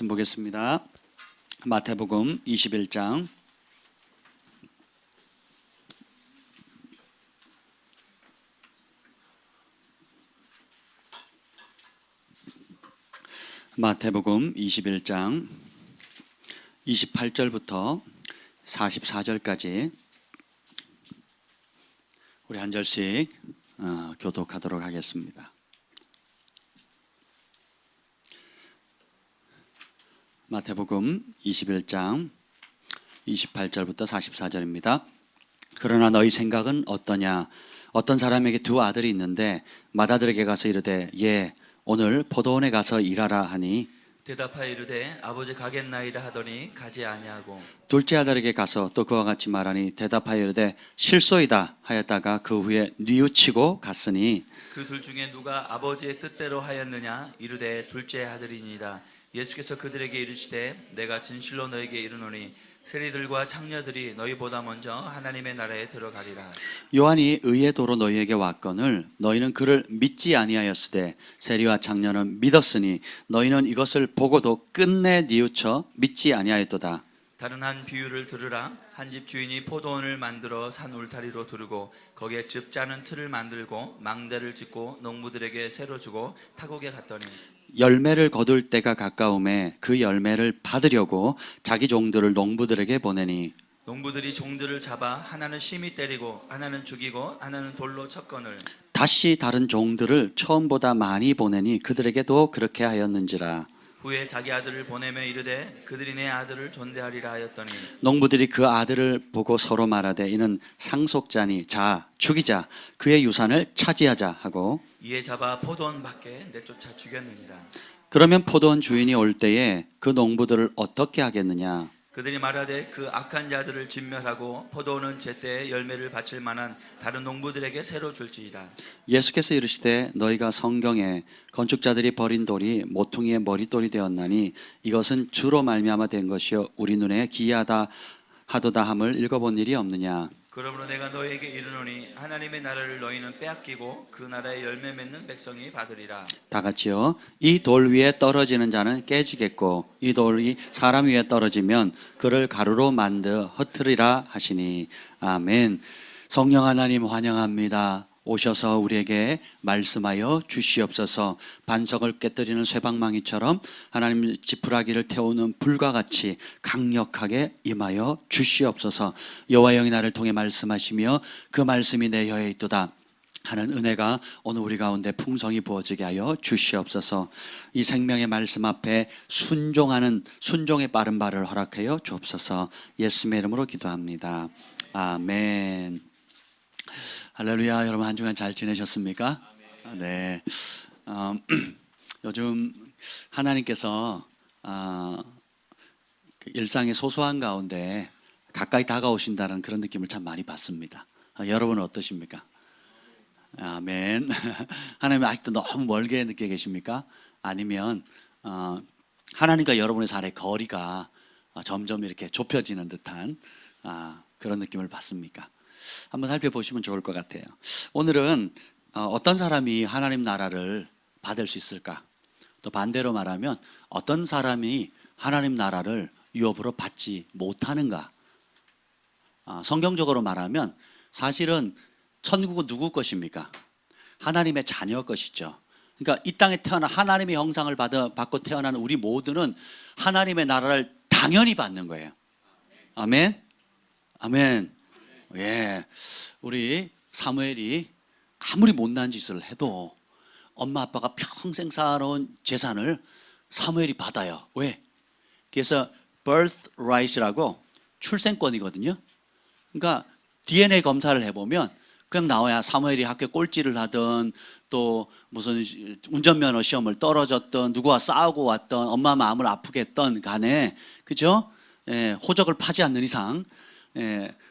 말씀 보겠습니다. 마태복음 21장 마태복음 21장 28절부터 44절까지 우리 한 절씩 교독하도록 하겠습니다. 마태복음 21장 28절부터 44절입니다. 그러나 너희 생각은 어떠냐? 어떤 사람에게 두 아들이 있는데 맏아들에게 가서 이르되 예 오늘 포도원에 가서 일하라 하니 대답하여 이르되 아버지 가겠나이다 하더니 가지 아니하고 둘째 아들에게 가서 또 그와 같이 말하니 대답하여 이르되 실소이다 하였다가 그 후에 뉘우치고 갔으니 그 둘 중에 누가 아버지의 뜻대로 하였느냐 이르되 둘째 아들이니이다. 예수께서 그들에게 이르시되 내가 진실로 너에게 이르노니 세리들과 창녀들이 너희보다 먼저 하나님의 나라에 들어가리라. 요한이 의의 도로 너희에게 왔거늘 너희는 그를 믿지 아니하였으되 세리와 창녀는 믿었으니 너희는 이것을 보고도 끝내 뉘우쳐 믿지 아니하였도다. 다른 한 비유를 들으라. 한 집 주인이 포도원을 만들어 산 울타리로 두르고 거기에 즙 짜는 틀을 만들고 망대를 짓고 농부들에게 새로 주고 타국에 갔더니 열매를 거둘 때가 가까움에 그 열매를 받으려고 자기 종들을 농부들에게 보내니 농부들이 종들을 잡아 하나는 심히 때리고 하나는 죽이고 하나는 돌로 쳤거늘 다시 다른 종들을 처음보다 많이 보내니 그들에게도 그렇게 하였는지라. 후에 자기 아들을 보내며 이르되 그들이 내 아들을 존대하리라 하였더니 농부들이 그 아들을 보고 서로 말하되 이는 상속자니 자 죽이자 그의 유산을 차지하자 하고 이에 잡아 포도원 밖에 내쫓아 죽였느니라. 그러면 포도원 주인이 올 때에 그 농부들을 어떻게 하겠느냐? 그들이 말하되 그 악한 자들을 진멸하고 포도원은 제때에 열매를 바칠 만한 다른 농부들에게 새로 줄지이다. 예수께서 이르시되 너희가 성경에 건축자들이 버린 돌이 모퉁이의 머릿돌이 되었나니 이것은 주로 말미암아 된 것이요 우리 눈에 기이하다 하도다 함을 읽어본 일이 없느냐? 그러므로 내가 너희에게 이르노니 하나님의 나라를 너희는 빼앗기고 그 나라의 열매 맺는 백성이 받으리라. 다 같이요. 이 돌 위에 떨어지는 자는 깨지겠고 이 돌이 사람 위에 떨어지면 그를 가루로 만들어 흩으리라 하시니 아멘. 성령 하나님 환영합니다. 오셔서 우리에게 말씀하여 주시옵소서. 반석을 깨뜨리는 쇠방망이처럼 하나님 지푸라기를 태우는 불과 같이 강력하게 임하여 주시옵소서. 여호와 영이 나를 통해 말씀하시며 그 말씀이 내 혀에 있도다 하는 은혜가 오늘 우리 가운데 풍성히 부어지게 하여 주시옵소서. 이 생명의 말씀 앞에 순종의 빠른 발을 허락하여 주옵소서. 예수님의 이름으로 기도합니다. 아멘. 할렐루야. 여러분 한 주간 잘 지내셨습니까? 네. 요즘 하나님께서 일상의 소소한 가운데 가까이 다가오신다는 그런 느낌을 참 많이 받습니다. 여러분은 어떠십니까? 아멘. 하나님 아직도 너무 멀게 느끼고 계십니까? 아니면 하나님과 여러분의 삶의 거리가 점점 이렇게 좁혀지는 듯한 그런 느낌을 받습니까? 한번 살펴보시면 좋을 것 같아요. 오늘은 어떤 사람이 하나님 나라를 받을 수 있을까? 또 반대로 말하면 어떤 사람이 하나님 나라를 유업으로 받지 못하는가? 성경적으로 말하면 사실은 천국은 누구 것입니까? 하나님의 자녀 것이죠. 그러니까 이 땅에 태어나 하나님의 형상을 받고 태어난 우리 모두는 하나님의 나라를 당연히 받는 거예요. 아멘. 아멘. 예, 우리 사무엘이 아무리 못난 짓을 해도 엄마 아빠가 평생 쌓아놓은 재산을 사무엘이 받아요. 왜? 그래서 birthright이라고 출생권이거든요. 그러니까 DNA 검사를 해보면 그냥 나와야 사무엘이 학교 꼴찌를 하든 또 무슨 운전면허 시험을 떨어졌던 누구와 싸우고 왔던 엄마 마음을 아프게 했던 간에 그죠? 예, 호적을 파지 않는 이상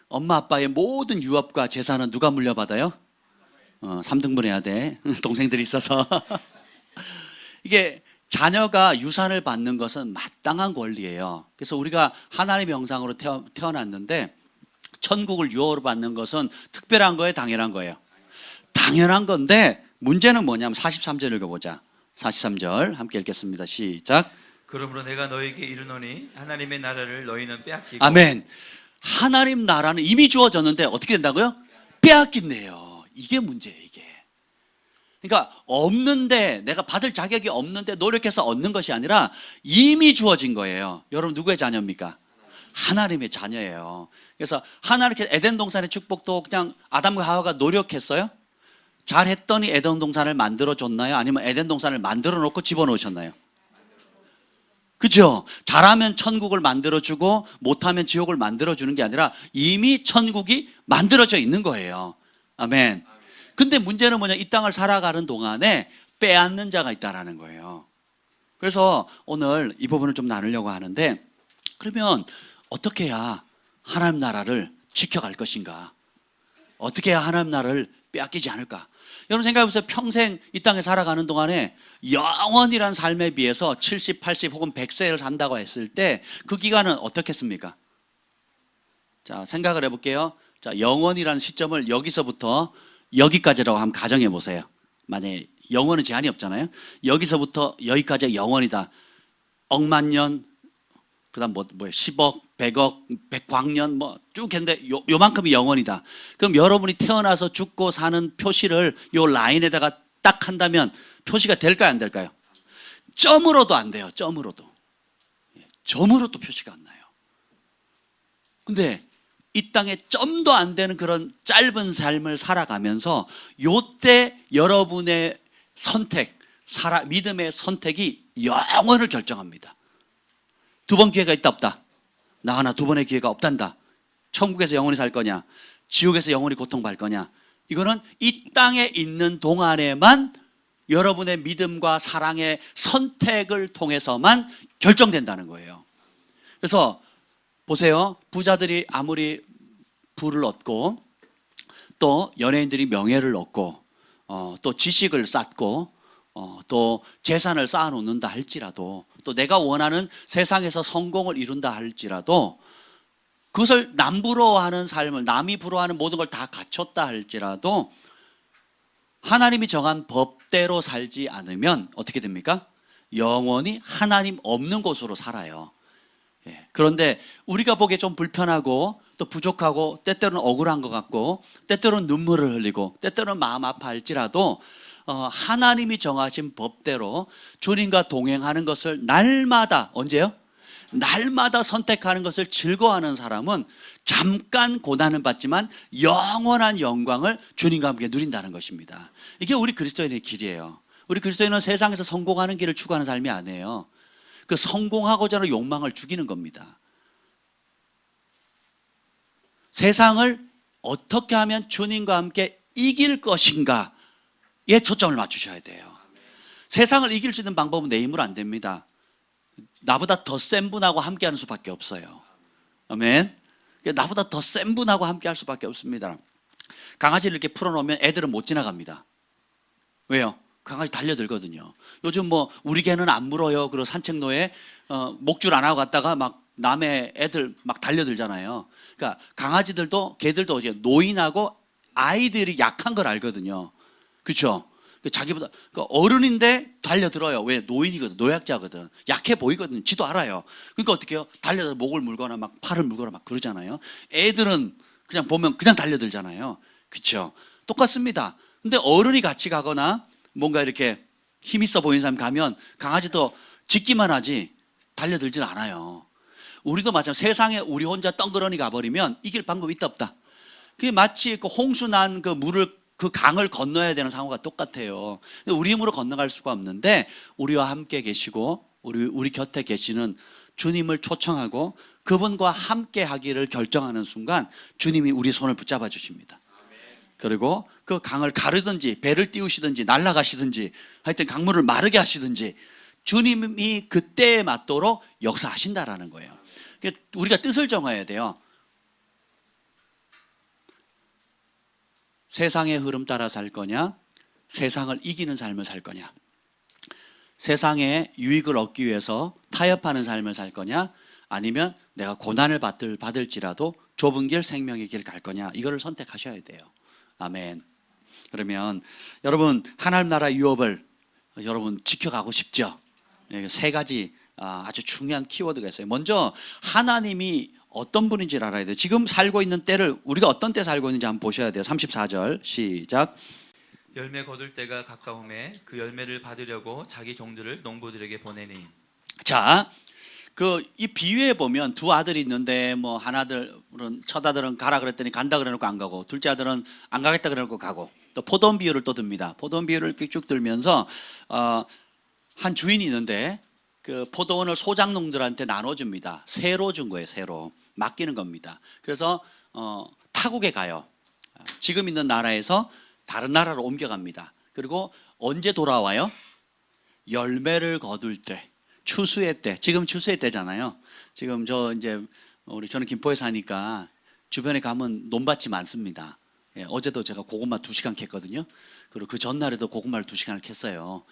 엄마 아빠의 모든 유업과 재산은 누가 물려받아요? 3등분 해야 돼. 동생들이 있어서. 이게 자녀가 유산을 받는 것은 마땅한 권리예요. 그래서 우리가 하나님의 형상으로 태어났는데 천국을 유업으로 받는 것은 특별한 거예요, 당연한 거예요? 당연한 건데 문제는 뭐냐면 43절 읽어보자. 43절 함께 읽겠습니다. 시작. 그러므로 내가 너에게 이르노니 하나님의 나라를 너희는 빼앗기고 아멘. 하나님 나라는 이미 주어졌는데 어떻게 된다고요? 빼앗긴대요. 이게 문제예요, 이게. 그러니까 없는데, 내가 받을 자격이 없는데 노력해서 얻는 것이 아니라 이미 주어진 거예요. 여러분 누구의 자녀입니까? 하나님의 자녀예요. 그래서 하나님께 에덴 동산의 축복도 그냥 아담과 하와가 노력했어요? 잘했더니 에덴 동산을 만들어 줬나요? 아니면 에덴 동산을 만들어 놓고 집어넣으셨나요? 그죠? 잘하면 천국을 만들어주고 못하면 지옥을 만들어주는 게 아니라 이미 천국이 만들어져 있는 거예요. 아멘. 근데 문제는 뭐냐? 이 땅을 살아가는 동안에 빼앗는 자가 있다는 거예요. 그래서 오늘 이 부분을 좀 나누려고 하는데, 그러면 어떻게 해야 하나님 나라를 지켜갈 것인가? 어떻게 해야 하나님 나라를 빼앗기지 않을까? 여러분 생각해보세요. 평생 이 땅에 살아가는 동안에 영원이란 삶에 비해서 70, 80 혹은 100세를 산다고 했을 때 그 기간은 어떻겠습니까? 자, 생각을 해볼게요. 자, 영원이라는 시점을 여기서부터 여기까지라고 한번 가정해 보세요. 만약에 영원은 제한이 없잖아요. 여기서부터 여기까지가 영원이다. 억만 년, 그 다음 뭐 10억, 100억, 100광년 뭐 쭉 했는데 요만큼이 영원이다. 그럼 여러분이 태어나서 죽고 사는 표시를 요 라인에다가 딱 한다면 표시가 될까요, 안 될까요? 점으로도 안 돼요. 점으로도. 점으로도 표시가 안 나요. 근데 이 땅에 점도 안 되는 그런 짧은 삶을 살아가면서 요때 여러분의 선택, 믿음의 선택이 영원을 결정합니다. 두 번 기회가 있다 없다? 나 하나 두 번의 기회가 없단다. 천국에서 영원히 살 거냐, 지옥에서 영원히 고통받을 거냐, 이거는 이 땅에 있는 동안에만 여러분의 믿음과 사랑의 선택을 통해서만 결정된다는 거예요. 그래서 보세요. 부자들이 아무리 부를 얻고 또 연예인들이 명예를 얻고 또 지식을 쌓고 또 재산을 쌓아놓는다 할지라도, 또 내가 원하는 세상에서 성공을 이룬다 할지라도, 그것을 남 부러워하는 삶을, 남이 부러워하는 모든 걸 다 갖췄다 할지라도 하나님이 정한 법대로 살지 않으면 어떻게 됩니까? 영원히 하나님 없는 곳으로 살아요. 그런데 우리가 보기에 좀 불편하고 또 부족하고 때때로는 억울한 것 같고 때때로는 눈물을 흘리고 때때로는 마음 아파할지라도 하나님이 정하신 법대로 주님과 동행하는 것을 날마다, 언제요? 날마다 선택하는 것을 즐거워하는 사람은 잠깐 고난을 받지만 영원한 영광을 주님과 함께 누린다는 것입니다. 이게 우리 그리스도인의 길이에요. 우리 그리스도인은 세상에서 성공하는 길을 추구하는 삶이 아니에요. 그 성공하고자 하는 욕망을 죽이는 겁니다. 세상을 어떻게 하면 주님과 함께 이길 것인가에 초점을 맞추셔야 돼요. 세상을 이길 수 있는 방법은 내 힘으로 안 됩니다. 나보다 더 센 분하고 함께 하는 수밖에 없어요. 아멘. 나보다 더 센 분하고 함께 할 수밖에 없습니다. 강아지를 이렇게 풀어놓으면 애들은 못 지나갑니다. 왜요? 강아지 달려들거든요. 요즘 뭐 우리 개는 안 물어요. 그리고 산책로에 목줄 안 하고 갔다가 막 남의 애들 막 달려들잖아요. 그러니까 강아지들도 개들도 이제 노인하고 아이들이 약한 걸 알거든요. 그렇죠? 자기보다 어른인데 달려들어요. 왜? 노인이거든, 노약자거든, 약해 보이거든. 지도 알아요. 그러니까 어떻게 해요? 달려서 목을 물거나 막 팔을 물거나 막 그러잖아요. 애들은 그냥 보면 그냥 달려들잖아요. 그렇죠? 똑같습니다. 근데 어른이 같이 가거나 뭔가 이렇게 힘 있어 보이는 사람 가면 강아지도 짖기만 하지 달려들진 않아요. 우리도 마찬가지로 세상에 우리 혼자 덩그러니 가버리면 이길 방법이 있다 없다? 그게 마치 그 홍수 난 그 물을, 그 강을 건너야 되는 상황과 똑같아요. 우리 힘으로 건너갈 수가 없는데 우리와 함께 계시고 우리 곁에 계시는 주님을 초청하고 그분과 함께 하기를 결정하는 순간 주님이 우리 손을 붙잡아 주십니다. 그리고 그 강을 가르든지 배를 띄우시든지 날아가시든지 하여튼 강물을 마르게 하시든지 주님이 그때에 맞도록 역사하신다라는 거예요. 우리가 뜻을 정해야 돼요. 세상의 흐름 따라 살 거냐, 세상을 이기는 삶을 살 거냐, 세상의 유익을 얻기 위해서 타협하는 삶을 살 거냐, 아니면 내가 고난을 받을지라도 좁은 길, 생명의 길 갈 거냐, 이거를 선택하셔야 돼요. 아멘. 그러면 여러분 하나님 나라 유업을 여러분 지켜가고 싶죠? 세 가지 아주 중요한 키워드가 있어요. 먼저 하나님이 어떤 분인지를 알아야 돼요. 지금 살고 있는 때를 우리가 어떤 때 살고 있는지 한번 보셔야 돼요. 34절 시작. 열매 거둘 때가 가까움에 그 열매를 받으려고 자기 종들을 농부들에게 보내니. 자, 이 비유에 보면 두 아들이 있는데 뭐 하나들은 첫 아들은 가라 그랬더니 간다 그래놓고 안 가고, 둘째 아들은 안 가겠다 그래놓고 가고, 또 포도원 비유를 또 듭니다. 포도원 비유를 이렇게 쭉 들면서 한 주인이 있는데 그 포도원을 소작농들한테 나눠줍니다. 새로 준 거예요. 새로 맡기는 겁니다. 그래서 타국에 가요. 지금 있는 나라에서 다른 나라로 옮겨갑니다. 그리고 언제 돌아와요? 열매를 거둘 때, 추수의 때. 지금 추수의 때잖아요. 지금 저는 김포에 사니까 주변에 가면 논밭이 많습니다. 예, 어제도 제가 고구마 2시간 캤거든요. 그리고 그 전날에도 고구마를 2시간을 캤어요.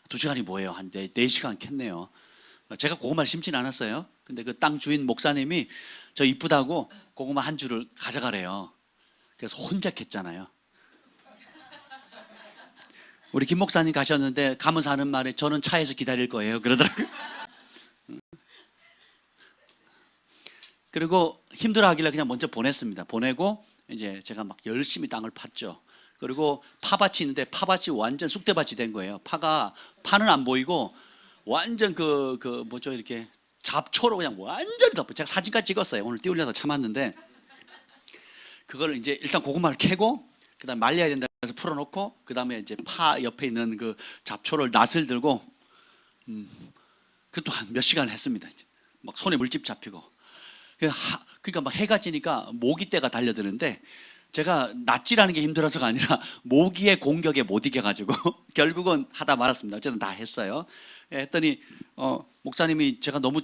2시간이 뭐예요? 한 4시간 캤네요. 제가 고구마를 심진 않았어요. 근데 그 땅 주인 목사님이 저 이쁘다고 고구마 한 줄을 가져가래요. 그래서 혼자 캤잖아요. 우리 김 목사님 가셨는데 가면서 하는 말에 저는 차에서 기다릴 거예요 그러더라고요. 그리고 힘들어하길래 그냥 먼저 보냈습니다. 보내고 이제 제가 막 열심히 땅을 팠죠. 그리고 파밭이 있는데 파밭이 완전 쑥대밭이 된 거예요. 파는 안 보이고 완전 뭐죠, 이렇게 잡초로 그냥 완전히 덮어. 제가 사진까지 찍었어요. 오늘 띄우려다 참았는데 그걸 이제 일단 고구마를 캐고 그다음 말려야 된다 해서 풀어놓고 그다음에 이제 파 옆에 있는 그 잡초를 낫을 들고 그것도 한 몇 시간을 했습니다. 이제 막 손에 물집 잡히고 그러니까 막 해가 지니까 모기떼가 달려드는데 제가 낫질하는 게 힘들어서가 아니라 모기의 공격에 못 이겨가지고 결국은 하다 말았습니다. 어쨌든 다 했어요. 했더니 목사님이 제가 너무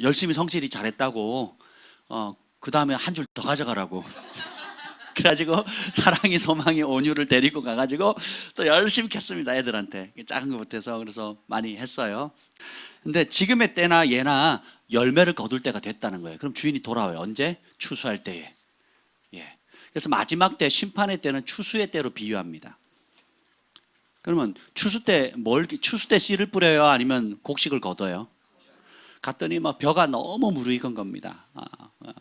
열심히 성실히 잘했다고 그 다음에 한 줄 더 가져가라고 그래가지고 사랑이 소망이 온유를 데리고 가가지고 또 열심히 캤습니다. 애들한테 작은 것부터 해서. 그래서 많이 했어요. 근데 지금의 때나 예나 열매를 거둘 때가 됐다는 거예요. 그럼 주인이 돌아와요. 언제? 추수할 때에. 예. 그래서 마지막 때, 심판의 때는 추수의 때로 비유합니다. 그러면 추수 때 씨를 뿌려요? 아니면 곡식을 걷어요? 갔더니 막 벼가 너무 무르익은 겁니다.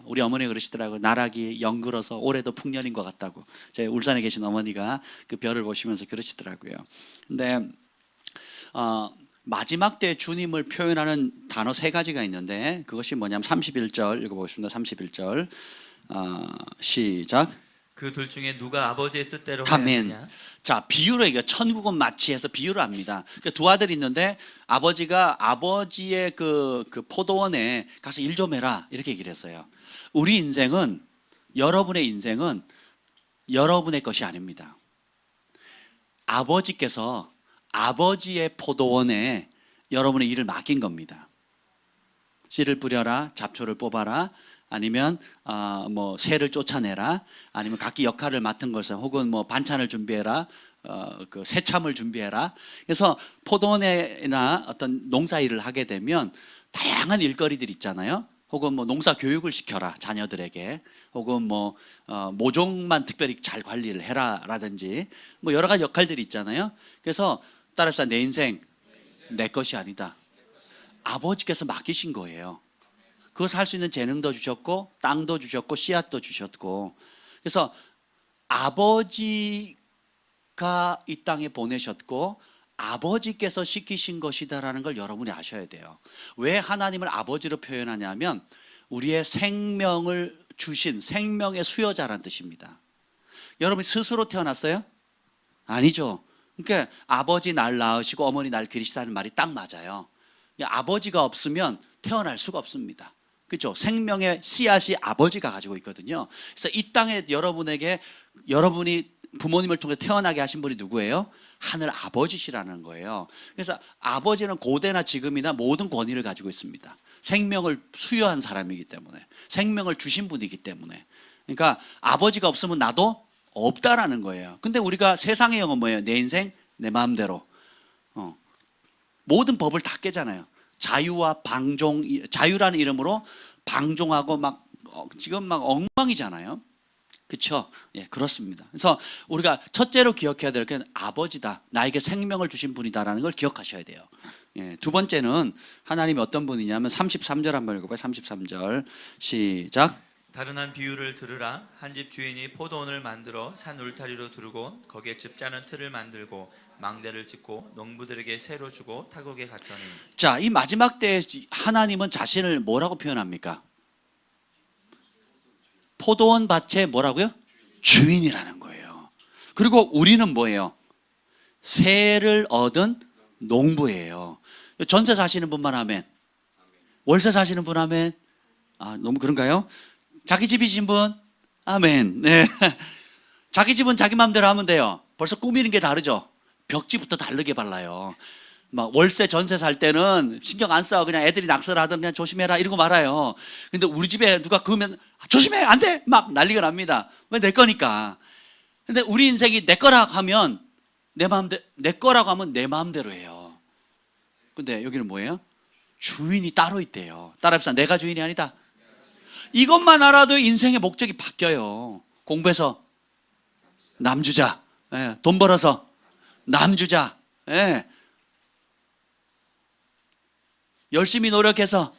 우리 어머니가 그러시더라고요. 나락이 영글어서 올해도 풍년인 것 같다고. 제 울산에 계신 어머니가 그 벼를 보시면서 그러시더라고요. 근데 마지막 때 주님을 표현하는 단어 3가지가 있는데 그것이 뭐냐면 31절 읽어보겠습니다. 31절 시작. 그 둘 중에 누가 아버지의 뜻대로 아멘. 하였느냐. 자, 비유로 얘기해요. 천국은 마치 해서 비유를 합니다. 두 아들이 있는데 아버지가 아버지의 그 포도원에 가서 일 좀 해라 이렇게 얘기를 했어요. 우리 인생은, 여러분의 인생은 여러분의 것이 아닙니다. 아버지께서 아버지의 포도원에 여러분의 일을 맡긴 겁니다. 씨를 뿌려라, 잡초를 뽑아라, 아니면 뭐 새를 쫓아내라, 아니면 각기 역할을 맡은 것을, 혹은 뭐 반찬을 준비해라, 그 새참을 준비해라. 그래서 포도원이나 어떤 농사 일을 하게 되면 다양한 일거리들 있잖아요. 혹은 뭐 농사 교육을 시켜라 자녀들에게, 혹은 뭐 모종만 특별히 잘 관리를 해라라든지 뭐 여러 가지 역할들이 있잖아요. 그래서 따라서 내 인생 내 것이 아니다. 아버지께서 맡기신 거예요. 그것을 할 수 있는 재능도 주셨고 땅도 주셨고 씨앗도 주셨고, 그래서 아버지가 이 땅에 보내셨고 아버지께서 시키신 것이다라는 걸 여러분이 아셔야 돼요. 왜 하나님을 아버지로 표현하냐면 우리의 생명을 주신 생명의 수여자라는 뜻입니다. 여러분이 스스로 태어났어요? 아니죠. 그러니까 아버지 날 낳으시고 어머니 날 기르시다는 말이 딱 맞아요. 아버지가 없으면 태어날 수가 없습니다. 그렇죠? 생명의 씨앗이 아버지가 가지고 있거든요. 그래서 이 땅에 여러분이 부모님을 통해 태어나게 하신 분이 누구예요? 하늘 아버지시라는 거예요. 그래서 아버지는 고대나 지금이나 모든 권위를 가지고 있습니다. 생명을 수여한 사람이기 때문에, 생명을 주신 분이기 때문에. 그러니까 아버지가 없으면 나도 없다라는 거예요. 근데 우리가 세상의 영은 뭐예요? 내 인생 내 마음대로 모든 법을 다 깨잖아요. 자유와 방종, 자유라는 이름으로 방종하고 막 지금 막 엉망이잖아요. 그렇죠? 예, 그렇습니다. 그래서 우리가 첫째로 기억해야 될 게 아버지다. 나에게 생명을 주신 분이다라는 걸 기억하셔야 돼요. 예, 두 번째는 하나님이 어떤 분이냐면 33절 한번 읽어봐요. 33절 시작. 다른 한 비유를 들으라. 한 집 주인이 포도원을 만들어 산 울타리로 두르고 거기에 집 짜는 틀을 만들고 망대를 짓고 농부들에게 새로 주고 타국에 갔더니. 자, 이 마지막 때에 하나님은 자신을 뭐라고 표현합니까? 포도원 밭의 뭐라고요? 주인이라는 거예요. 그리고 우리는 뭐예요? 새를 얻은 농부예요. 전세 사시는 분만 하면, 월세 사시는 분 하면, 아, 너무 그런가요? 자기 집이신 분? 아멘. 네. 자기 집은 자기 마음대로 하면 돼요. 벌써 꾸미는 게 다르죠. 벽지부터 다르게 발라요. 막 월세 전세 살 때는 신경 안 써. 그냥 애들이 낙서를 하든 그냥 조심해라 이러고 말아요. 근데 우리 집에 누가 그으면 조심해 안 돼. 막 난리가 납니다. 왜 내 거니까. 근데 우리 인생이 내 거라고 하면 내 마음대로, 내 거라고 하면 내 마음대로 해요. 근데 여기는 뭐예요? 주인이 따로 있대요. 따라합시다. 내가 주인이 아니다. 이것만 알아도 인생의 목적이 바뀌어요. 공부해서 남주자, 예, 돈 벌어서 남주자, 예. 열심히 노력해서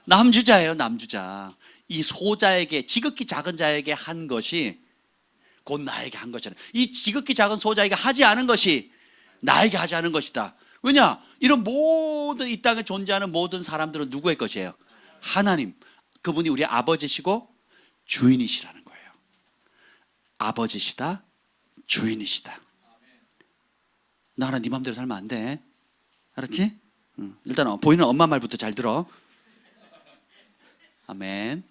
남주자예요. 남주자. 이 소자에게, 지극히 작은 자에게 한 것이 곧 나에게 한 것이잖아요. 이 지극히 작은 소자에게 하지 않은 것이 나에게 하지 않은 것이다. 왜냐? 이런 모든 이 땅에 존재하는 모든 사람들은 누구의 것이에요? 하나님. 그분이 우리 아버지시고 주인이시라는 거예요. 아버지시다, 주인이시다. 나는 네 맘대로 살면 안 돼. 알았지? 일단 보이는 엄마 말부터 잘 들어. 아멘.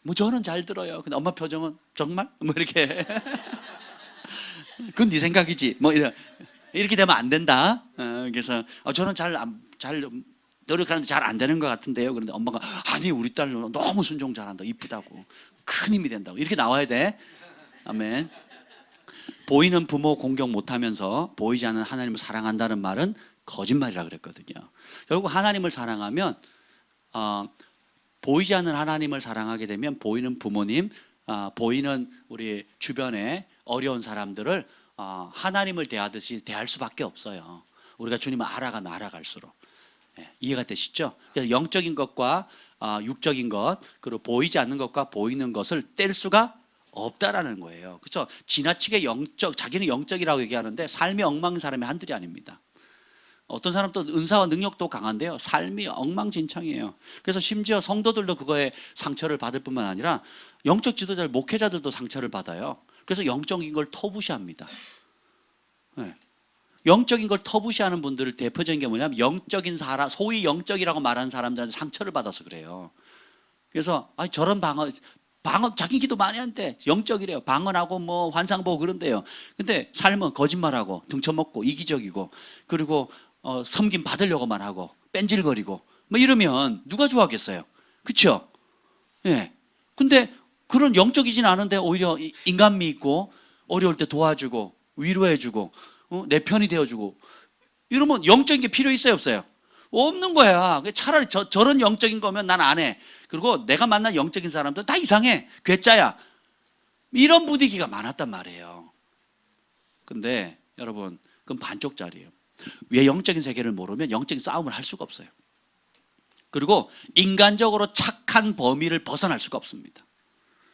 뭐 저는 잘 들어요. 근데 엄마 표정은 정말? 뭐 이렇게. 그건 네 생각이지. 뭐 이렇게 되면 안 된다. 그래서 저는 잘 노력하는데 잘 안 되는 것 같은데요. 그런데 엄마가 아니 우리 딸 너무 순종 잘한다. 이쁘다고. 큰 힘이 된다고. 이렇게 나와야 돼. 아멘. 보이는 부모 공경 못하면서 보이지 않는 하나님을 사랑한다는 말은 거짓말이라 그랬거든요. 결국 하나님을 사랑하면 보이지 않는 하나님을 사랑하게 되면 보이는 부모님, 보이는 우리 주변에 어려운 사람들을 하나님을 대하듯이 대할 수밖에 없어요. 우리가 주님을 알아가면 알아갈수록. 예, 이해가 되시죠? 그래서 영적인 것과 육적인 것, 그리고 보이지 않는 것과 보이는 것을 뗄 수가 없다라는 거예요. 그렇죠? 지나치게 자기는 영적이라고 얘기하는데 삶이 엉망인 사람이 한둘이 아닙니다. 어떤 사람도 은사와 능력도 강한데요, 삶이 엉망진창이에요. 그래서 심지어 성도들도 그거에 상처를 받을 뿐만 아니라 영적 지도자, 목회자들도 상처를 받아요. 그래서 영적인 걸 터부시합니다. 네. 영적인 걸 터부시하는 분들을 대표적인 게 뭐냐면 영적인 사람, 소위 영적이라고 말하는 사람들한테 상처를 받아서 그래요. 그래서 저런 방언 자기 기도 많이 한대. 영적이래요. 방언하고 뭐 환상 보고 그런데요. 근데 삶은 거짓말하고 등쳐먹고 이기적이고 그리고 섬김 받으려고만 하고 뺀질거리고 뭐 이러면 누가 좋아하겠어요? 그렇죠? 예. 근데 그런 영적이진 않은데 오히려 인간미 있고 어려울 때 도와주고 위로해주고 내 편이 되어주고 이러면 영적인 게 필요 있어요 없어요? 없는 거야. 차라리 저런 영적인 거면 난 안 해. 그리고 내가 만난 영적인 사람들 다 이상해. 괴짜야. 이런 분위기가 많았단 말이에요. 근데 여러분 그건 반쪽짜리예요. 왜 영적인 세계를 모르면 영적인 싸움을 할 수가 없어요. 그리고 인간적으로 착한 범위를 벗어날 수가 없습니다.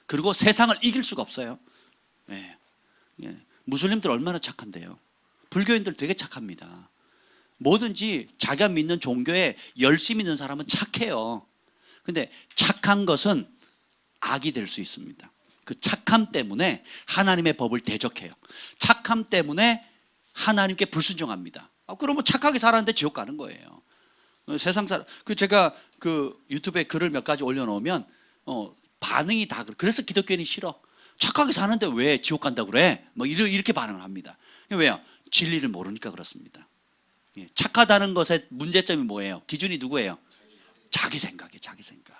그리고 세상을 이길 수가 없어요. 예. 예. 무슬림들 얼마나 착한데요. 불교인들 되게 착합니다. 뭐든지 자기가 믿는 종교에 열심히 있는 사람은 착해요. 근데 착한 것은 악이 될 수 있습니다. 그 착함 때문에 하나님의 법을 대적해요. 착함 때문에 하나님께 불순종합니다. 그러면 착하게 살았는데 지옥 가는 거예요. 세상 사람, 제가 유튜브에 글을 몇 가지 올려놓으면 반응이 다 그래서 기독교인이 싫어. 착하게 사는데 왜 지옥 간다고 그래? 뭐 이렇게 반응을 합니다. 왜요? 진리를 모르니까 그렇습니다. 착하다는 것의 문제점이 뭐예요? 기준이 누구예요? 자기 생각이에요. 자기 생각.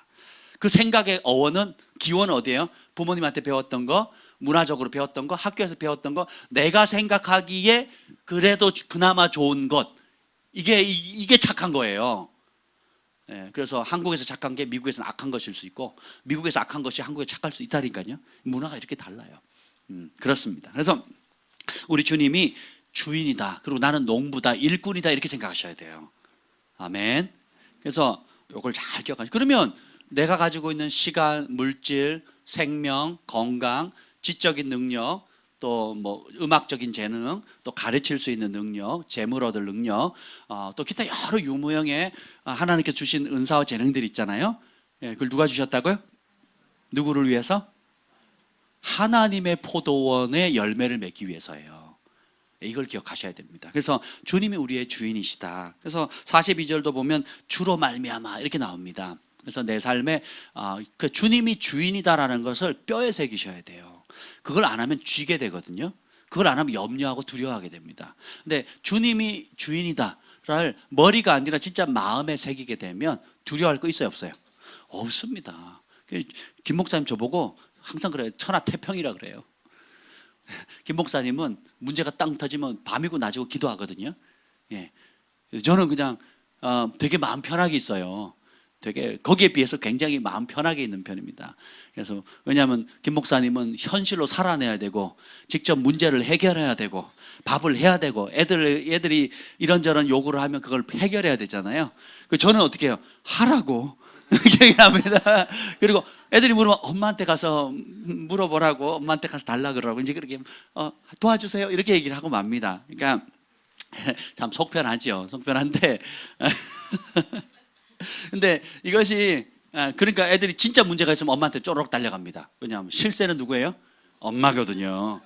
그 생각의 어원은 기원은 어디예요? 부모님한테 배웠던 거, 문화적으로 배웠던 거, 학교에서 배웠던 거, 내가 생각하기에 그래도 그나마 좋은 것, 이게 착한 거예요. 그래서 한국에서 착한 게 미국에서는 악한 것일 수 있고 미국에서 악한 것이 한국에 착할 수 있다니까요. 문화가 이렇게 달라요. 그렇습니다. 그래서 우리 주님이 주인이다. 그리고 나는 농부다, 일꾼이다 이렇게 생각하셔야 돼요. 아멘. 그래서 이걸 잘 기억하시고 그러면 내가 가지고 있는 시간, 물질, 생명, 건강, 지적인 능력, 또 뭐 음악적인 재능, 또 가르칠 수 있는 능력, 재물 얻을 능력, 또 기타 여러 유무형의 하나님께 주신 은사와 재능들이 있잖아요. 예, 그걸 누가 주셨다고요? 누구를 위해서? 하나님의 포도원의 열매를 맺기 위해서예요. 이걸 기억하셔야 됩니다. 그래서 주님이 우리의 주인이시다. 그래서 42절도 보면 주로 말미암아 이렇게 나옵니다. 그래서 내 삶에 그 주님이 주인이다라는 것을 뼈에 새기셔야 돼요. 그걸 안 하면 쥐게 되거든요. 그걸 안 하면 염려하고 두려워하게 됩니다. 근데 주님이 주인이다를 머리가 아니라 진짜 마음에 새기게 되면 두려워할 거 있어요, 없어요? 없습니다. 김 목사님 저보고 항상 그래요. 천하태평이라 그래요. 김 목사님은 문제가 땅 터지면 밤이고 낮이고 기도하거든요. 예. 저는 그냥 되게 마음 편하게 있어요. 되게 거기에 비해서 굉장히 마음 편하게 있는 편입니다. 그래서 왜냐하면 김 목사님은 현실로 살아내야 되고 직접 문제를 해결해야 되고 밥을 해야 되고 애들이 이런저런 요구를 하면 그걸 해결해야 되잖아요. 저는 어떻게 해요? 하라고 얘기합니다. 그리고 애들이 물으면 엄마한테 가서 물어보라고, 엄마한테 가서 달라 그러고 이제 그렇게 도와주세요 이렇게 얘기를 하고 맙니다. 그러니까 참 속편하죠. 속편한데 근데 이것이 그러니까 애들이 진짜 문제가 있으면 엄마한테 쪼르륵 달려갑니다. 왜냐하면 실세는 누구예요? 엄마거든요.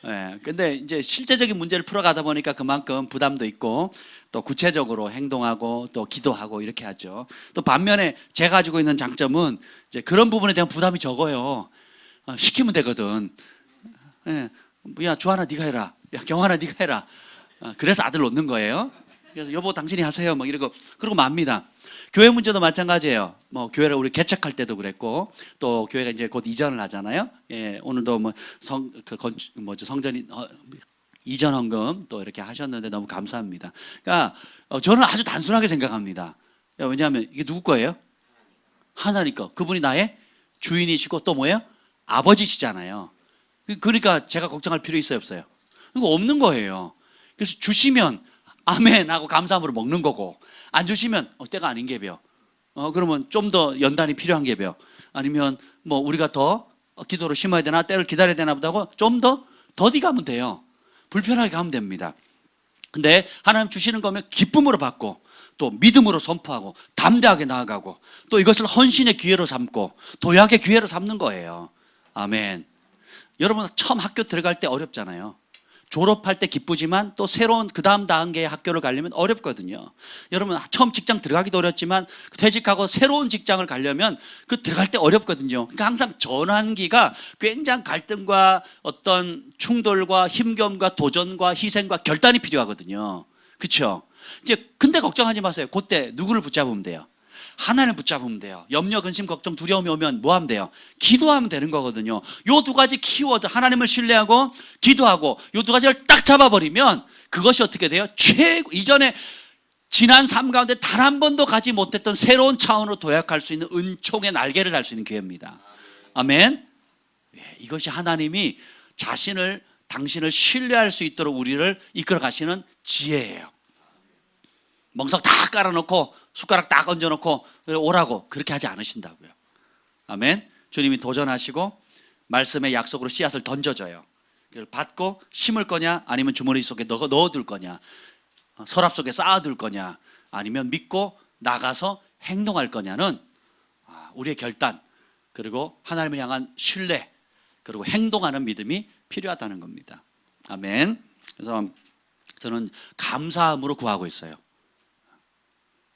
예, 근데 이제 실제적인 문제를 풀어가다 보니까 그만큼 부담도 있고 또 구체적으로 행동하고 또 기도하고 이렇게 하죠. 또 반면에 제가 가지고 있는 장점은 이제 그런 부분에 대한 부담이 적어요. 시키면 되거든. 예, 야 주하나 네가 해라. 야 경하나 네가 해라. 그래서 아들 놓는 거예요. 그래서 여보 당신이 하세요. 막 이러고 그러고 맙니다. 교회 문제도 마찬가지예요. 뭐 교회를 우리 개척할 때도 그랬고 또 교회가 이제 곧 이전을 하잖아요. 예, 오늘도 뭐 성전 이전 헌금 또 이렇게 하셨는데 너무 감사합니다. 그러니까 저는 아주 단순하게 생각합니다. 왜냐하면 이게 누구 거예요? 하나님 거. 그분이 나의 주인이시고 또 뭐예요? 아버지시잖아요. 그러니까 제가 걱정할 필요 있어요, 없어요? 이거 없는 거예요. 그래서 주시면 아멘 하고 감사함으로 먹는 거고 안 주시면 때가 아닌 게 배요. 그러면 좀 더 연단이 필요한 게 배요. 아니면 뭐 우리가 더 기도로 심어야 되나 때를 기다려야 되나 보다 하고 좀 더 더디 가면 돼요. 불편하게 가면 됩니다. 근데 하나님 주시는 거면 기쁨으로 받고 또 믿음으로 선포하고 담대하게 나아가고 또 이것을 헌신의 기회로 삼고 도약의 기회로 삼는 거예요. 아멘. 여러분 처음 학교 들어갈 때 어렵잖아요. 졸업할 때 기쁘지만 또 새로운 그 다음 단계의 학교를 가려면 어렵거든요. 여러분 처음 직장 들어가기도 어렵지만 퇴직하고 새로운 직장을 가려면 그 들어갈 때 어렵거든요. 그러니까 항상 전환기가 굉장히 갈등과 어떤 충돌과 힘겨움과 도전과 희생과 결단이 필요하거든요. 그렇죠? 이제 근데 걱정하지 마세요. 그때 누구를 붙잡으면 돼요? 하나님을 붙잡으면 돼요. 염려, 근심, 걱정, 두려움이 오면 뭐 하면 돼요? 기도하면 되는 거거든요. 요 두 가지 키워드, 하나님을 신뢰하고 기도하고 요 두 가지를 딱 잡아버리면 그것이 어떻게 돼요? 이전에 지난 삶 가운데 단 한 번도 가지 못했던 새로운 차원으로 도약할 수 있는 은총의 날개를 달 수 있는 기회입니다. 아멘. 이것이 하나님이 당신을 신뢰할 수 있도록 우리를 이끌어 가시는 지혜예요. 멍석 다 깔아놓고 숟가락 딱 얹어놓고 오라고 그렇게 하지 않으신다고요. 아멘. 주님이 도전하시고 말씀의 약속으로 씨앗을 던져줘요. 그걸 받고 심을 거냐 아니면 주머니 속에 넣어둘 거냐, 서랍 속에 쌓아둘 거냐 아니면 믿고 나가서 행동할 거냐는 우리의 결단 그리고 하나님을 향한 신뢰 그리고 행동하는 믿음이 필요하다는 겁니다. 아멘. 그래서 저는 감사함으로 구하고 있어요.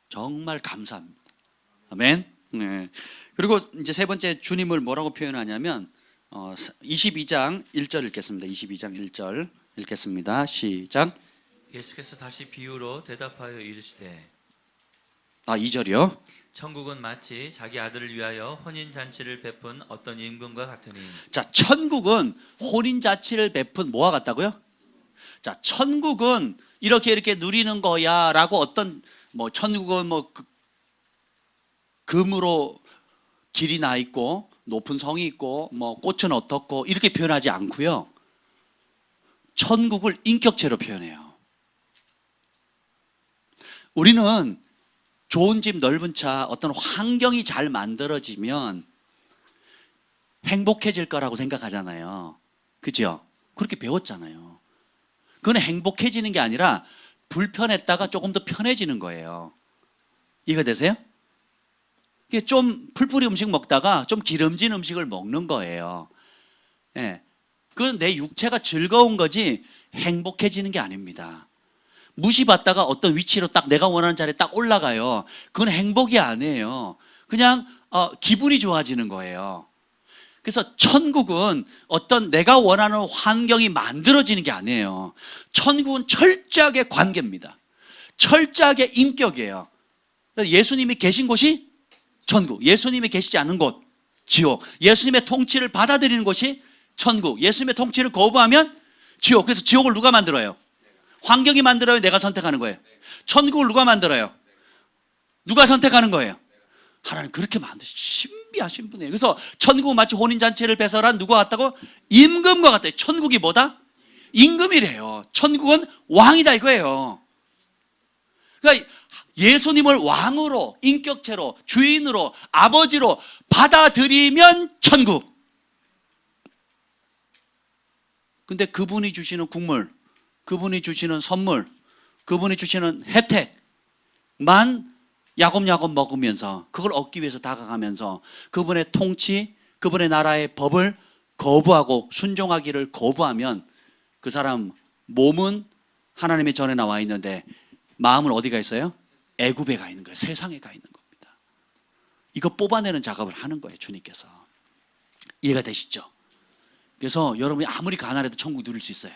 정말 감사합니다. 아멘. 네. 그리고 이제 세 번째 주님을 뭐라고 표현하냐면 22장 1절 읽겠습니다. 22장 1절 읽겠습니다. 시작. 예수께서 다시 비유로 대답하여 이르시되 2절이요. 천국은 마치 자기 아들을 위하여 혼인잔치를 베푼 어떤 임금과 같으니. 자, 천국은 혼인잔치를 베푼 뭐와 같다고요? 자, 천국은 이렇게 누리는 거야라고 어떤 천국은 금으로 길이 나 있고 높은 성이 있고 뭐 꽃은 어떻고 이렇게 표현하지 않고요. 천국을 인격체로 표현해요. 우리는 좋은 집, 넓은 차, 어떤 환경이 잘 만들어지면 행복해질 거라고 생각하잖아요. 그죠? 그렇게 배웠잖아요. 그건 행복해지는 게 아니라 불편했다가 조금 더 편해지는 거예요. 이해가 되세요? 이게 좀 풀뿌리 음식 먹다가 좀 기름진 음식을 먹는 거예요. 예. 그건 내 육체가 즐거운 거지 행복해지는 게 아닙니다. 무시받다가 어떤 위치로 딱 내가 원하는 자리에 딱 올라가요. 그건 행복이 아니에요. 그냥 기분이 좋아지는 거예요. 그래서 천국은 어떤 내가 원하는 환경이 만들어지는 게 아니에요. 천국은 철저하게 관계입니다. 철저하게 인격이에요. 예수님이 계신 곳이 천국, 예수님이 계시지 않은 곳 지옥, 예수님의 통치를 받아들이는 곳이 천국, 예수님의 통치를 거부하면 지옥. 그래서 지옥을 누가 만들어요? 환경이 만들어요? 내가 선택하는 거예요? 천국을 누가 만들어요? 누가 선택하는 거예요? 하나님 그렇게 만드시 신비하신 분이에요. 그래서 천국은 마치 혼인잔치를 배설한 누가 같다고? 임금과 같아요. 천국이 뭐다? 임금이래요. 천국은 왕이다 이거예요. 그러니까 예수님을 왕으로, 인격체로, 주인으로, 아버지로 받아들이면 천국. 근데 그분이 주시는 국물, 그분이 주시는 선물, 그분이 주시는 혜택만 야곱야곱 먹으면서 그걸 얻기 위해서 다가가면서 그분의 통치, 그분의 나라의 법을 거부하고 순종하기를 거부하면 그 사람 몸은 하나님의 전에 나와 있는데 마음은 어디가 있어요? 애굽에 가 있는 거예요. 세상에 가 있는 겁니다. 이거 뽑아내는 작업을 하는 거예요. 주님께서. 이해가 되시죠? 그래서 여러분이 아무리 가난해도 천국 누릴 수 있어요.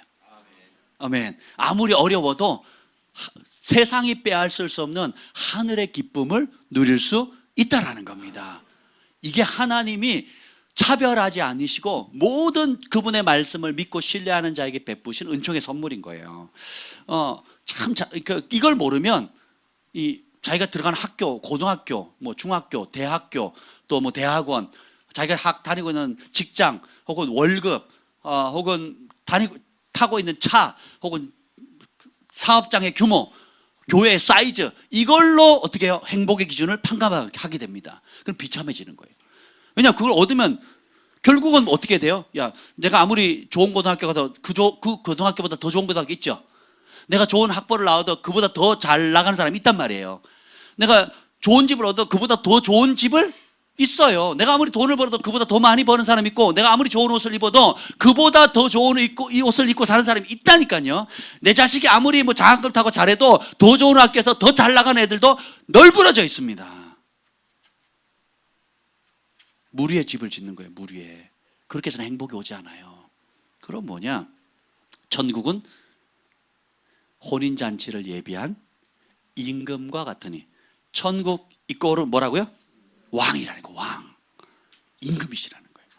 아멘. 아무리 어려워도 세상이 빼앗을 수 없는 하늘의 기쁨을 누릴 수 있다라는 겁니다. 이게 하나님이 차별하지 않으시고 모든 그분의 말씀을 믿고 신뢰하는 자에게 베푸신 은총의 선물인 거예요. 이걸 모르면 자기가 들어가는 학교, 고등학교, 뭐 중학교, 대학교, 또 뭐 대학원, 자기가 다니고 있는 직장, 혹은 월급, 혹은 타고 있는 차, 혹은 사업장의 규모, 교회의 사이즈, 이걸로 어떻게 해요? 행복의 기준을 판가하게 됩니다. 그럼 비참해지는 거예요. 왜냐하면 그걸 얻으면 결국은 어떻게 돼요? 야, 내가 아무리 좋은 고등학교 가서 그 고등학교보다 더 좋은 고등학교 있죠? 내가 좋은 학벌을 나와도 그보다 더 잘 나가는 사람이 있단 말이에요. 내가 좋은 집을 얻어도 그보다 더 좋은 집을 있어요. 내가 아무리 돈을 벌어도 그보다 더 많이 버는 사람이 있고, 내가 아무리 좋은 옷을 입어도 그보다 더 좋은 이 옷을 입고 사는 사람이 있다니까요. 내 자식이 아무리 뭐 장학금 타고 잘해도 더 좋은 학교에서 더 잘 나가는 애들도 널브러져 있습니다. 물 위에 집을 짓는 거예요. 물 위에. 그렇게 해서는 행복이 오지 않아요. 그럼 뭐냐? 천국은 혼인잔치를 예비한 임금과 같으니, 천국 이꼬르 뭐라고요? 왕이라는 거, 왕. 임금이시라는 거예요.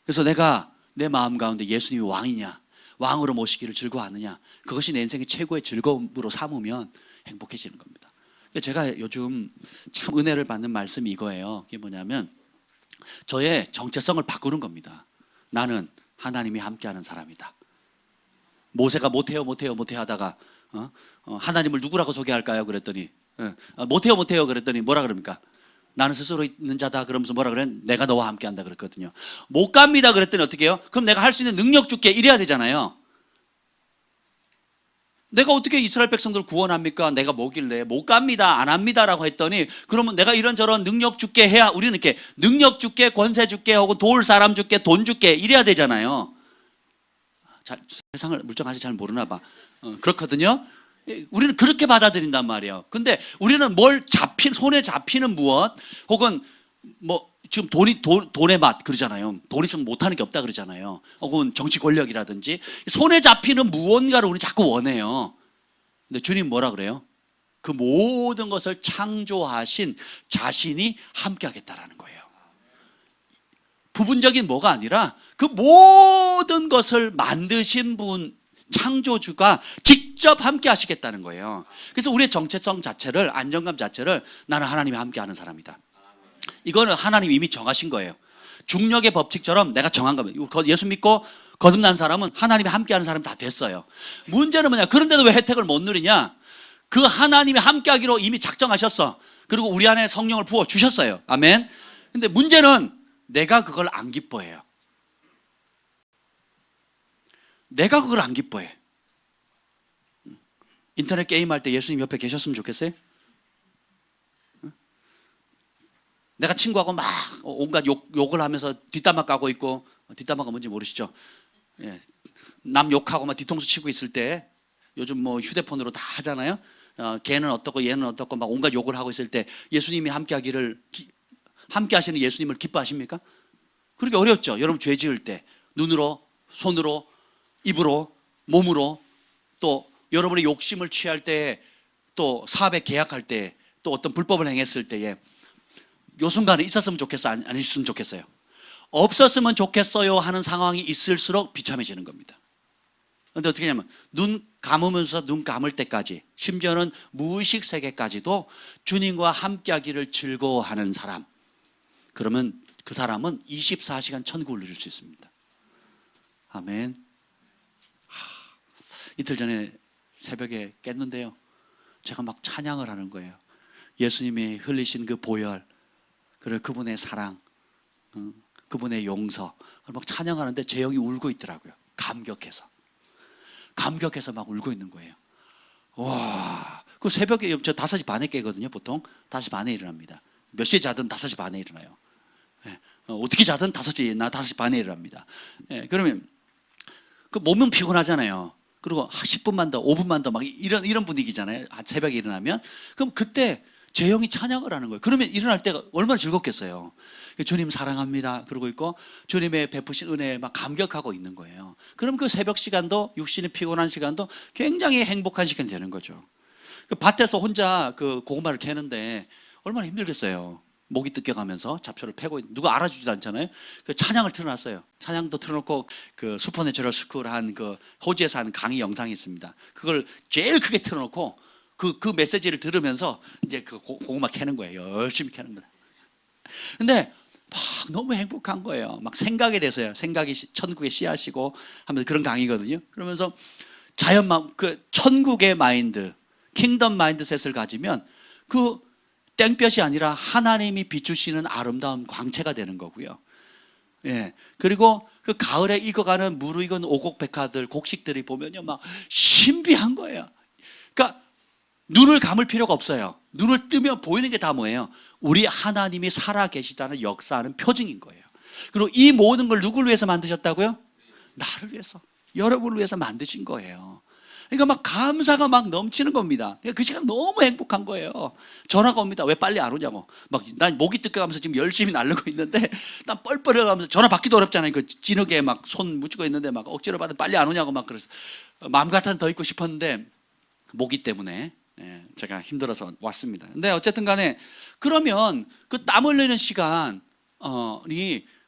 그래서 내가 내 마음 가운데 예수님이 왕이냐, 왕으로 모시기를 즐거워하느냐, 그것이 내 인생의 최고의 즐거움으로 삼으면 행복해지는 겁니다. 제가 요즘 참 은혜를 받는 말씀이 이거예요. 이게 뭐냐면 저의 정체성을 바꾸는 겁니다. 나는 하나님이 함께하는 사람이다. 모세가 못해요 하다가 하나님을 누구라고 소개할까요? 그랬더니 못해요 그랬더니 뭐라 그럽니까? 나는 스스로 있는 자다 그러면서 뭐라 그래? 내가 너와 함께한다 그랬거든요. 못 갑니다 그랬더니 어떻게 해요? 그럼 내가 할 수 있는 능력 줄게 이래야 되잖아요. 내가 어떻게 이스라엘 백성들을 구원합니까? 내가 뭐길래 못 갑니다 안 합니다라고 했더니, 그러면 내가 이런저런 능력 줄게 해야 우리는 이렇게 능력 줄게, 권세 줄게, 혹은 도울 사람 줄게, 돈 줄게 이래야 되잖아요. 세상을 물정 아직 잘 모르나 봐. 그렇거든요. 우리는 그렇게 받아들인단 말이에요. 근데 우리는 손에 잡히는 무엇, 혹은 뭐 지금 돈의 맛 그러잖아요. 돈 있으면 못하는 게 없다 그러잖아요. 혹은 정치 권력이라든지 손에 잡히는 무언가를 우리 자꾸 원해요. 근데 주님 뭐라 그래요? 그 모든 것을 창조하신 자신이 함께하겠다라는 거예요. 부분적인 뭐가 아니라 그 모든 것을 만드신 분, 창조주가 직접 함께 하시겠다는 거예요. 그래서 우리의 정체성 자체를, 안정감 자체를 나는 하나님이 함께 하는 사람이다. 이거는 하나님이 이미 정하신 거예요. 중력의 법칙처럼 내가 정한 겁니다. 예수 믿고 거듭난 사람은 하나님이 함께하는 사람이 다 됐어요. 문제는 뭐냐? 그런데도 왜 혜택을 못 누리냐? 그 하나님이 함께하기로 이미 작정하셨어. 그리고 우리 안에 성령을 부어 주셨어요. 아멘. 근데 문제는 내가 그걸 안 기뻐해요. 내가 그걸 안 기뻐해. 인터넷 게임할 때 예수님 옆에 계셨으면 좋겠어요? 내가 친구하고 막 온갖 욕을 하면서 뒷담화 까고 있고, 뒷담화가 뭔지 모르시죠? 예. 남 욕하고 막 뒤통수 치고 있을 때, 요즘 뭐 휴대폰으로 다 하잖아요. 걔는 어떻고 얘는 어떻고 막 온갖 욕을 하고 있을 때 예수님이 함께 하시는 예수님을 기뻐하십니까? 그렇게 어렵죠. 여러분 죄 지을 때 눈으로, 손으로, 입으로, 몸으로, 또 여러분의 욕심을 취할 때, 또 사업에 계약할 때, 또 어떤 불법을 행했을 때에 요 순간에 있었으면 좋겠어, 안 있었으면 좋겠어요? 없었으면 좋겠어요 하는 상황이 있을수록 비참해지는 겁니다. 그런데 어떻게 하냐면 눈 감으면서 눈 감을 때까지, 심지어는 무의식 세계까지도 주님과 함께하기를 즐거워하는 사람, 그러면 그 사람은 24시간 천국을 누릴 수 있습니다. 아멘. 이틀 전에 새벽에 깼는데요, 제가 막 찬양을 하는 거예요. 예수님이 흘리신 그 보혈, 그리고 그분의 사랑, 그분의 용서, 막 찬양하는데 제 영이 울고 있더라고요. 감격해서 막 울고 있는 거예요. 와, 그 새벽에 저 5시 반에 깨거든요. 보통 5시 반에 일어납니다. 몇 시에 자든 5시 반에 일어나요. 예, 어떻게 자든 5시 반에 일어납니다. 예, 그러면 그 몸은 피곤하잖아요. 그리고 10분만 더, 5분만 더 막 이런 분위기잖아요. 새벽에 일어나면. 그럼 그때 제 영이 찬양을 하는 거예요. 그러면 일어날 때가 얼마나 즐겁겠어요. 주님 사랑합니다 그러고 있고, 주님의 베푸신 은혜에 막 감격하고 있는 거예요. 그럼 그 새벽 시간도, 육신이 피곤한 시간도 굉장히 행복한 시간이 되는 거죠. 그 밭에서 혼자 그 고구마를 캐는데 얼마나 힘들겠어요. 목이 뜯겨가면서 잡초를 패고 누가 알아주지도 않잖아요. 그 찬양을 틀어놨어요. 찬양도 틀어놓고 그 슈퍼내추럴 스쿨 한 그 호주에서 하는 강의 영상이 있습니다. 그걸 제일 크게 틀어놓고 그 메시지를 들으면서 이제 그 고구마 캐는 거예요. 열심히 캐는 거다. 근데 막 너무 행복한 거예요. 막 생각에 대해서요. 생각이 천국의 씨앗이고 하면서 그런 강의거든요. 그러면서 그 천국의 마인드, 킹덤 마인드셋을 가지면 그 땡볕이 아니라 하나님이 비추시는 아름다운 광채가 되는 거고요. 예. 그리고 그 가을에 익어가는 무르익은 오곡백화들, 곡식들이 보면요, 막 신비한 거예요. 그러니까 눈을 감을 필요가 없어요. 눈을 뜨면 보이는 게 다 뭐예요? 우리 하나님이 살아계시다는 역사하는 표징인 거예요. 그리고 이 모든 걸 누구를 위해서 만드셨다고요? 나를 위해서, 여러분을 위해서 만드신 거예요. 그러니까 막 감사가 막 넘치는 겁니다. 그 시간 너무 행복한 거예요. 전화가 옵니다. 왜 빨리 안 오냐고. 막 난 목이 뜯겨가면서 지금 열심히 나르고 있는데 난 뻘뻘해가면서 전화 받기도 어렵잖아요. 그 진흙에 막 손 묻히고 있는데 막 억지로 받아 빨리 안 오냐고 막 그래서 마음 같아서 더 있고 싶었는데 모기 때문에 제가 힘들어서 왔습니다. 근데 어쨌든 간에 그러면 그 땀 흘리는 시간이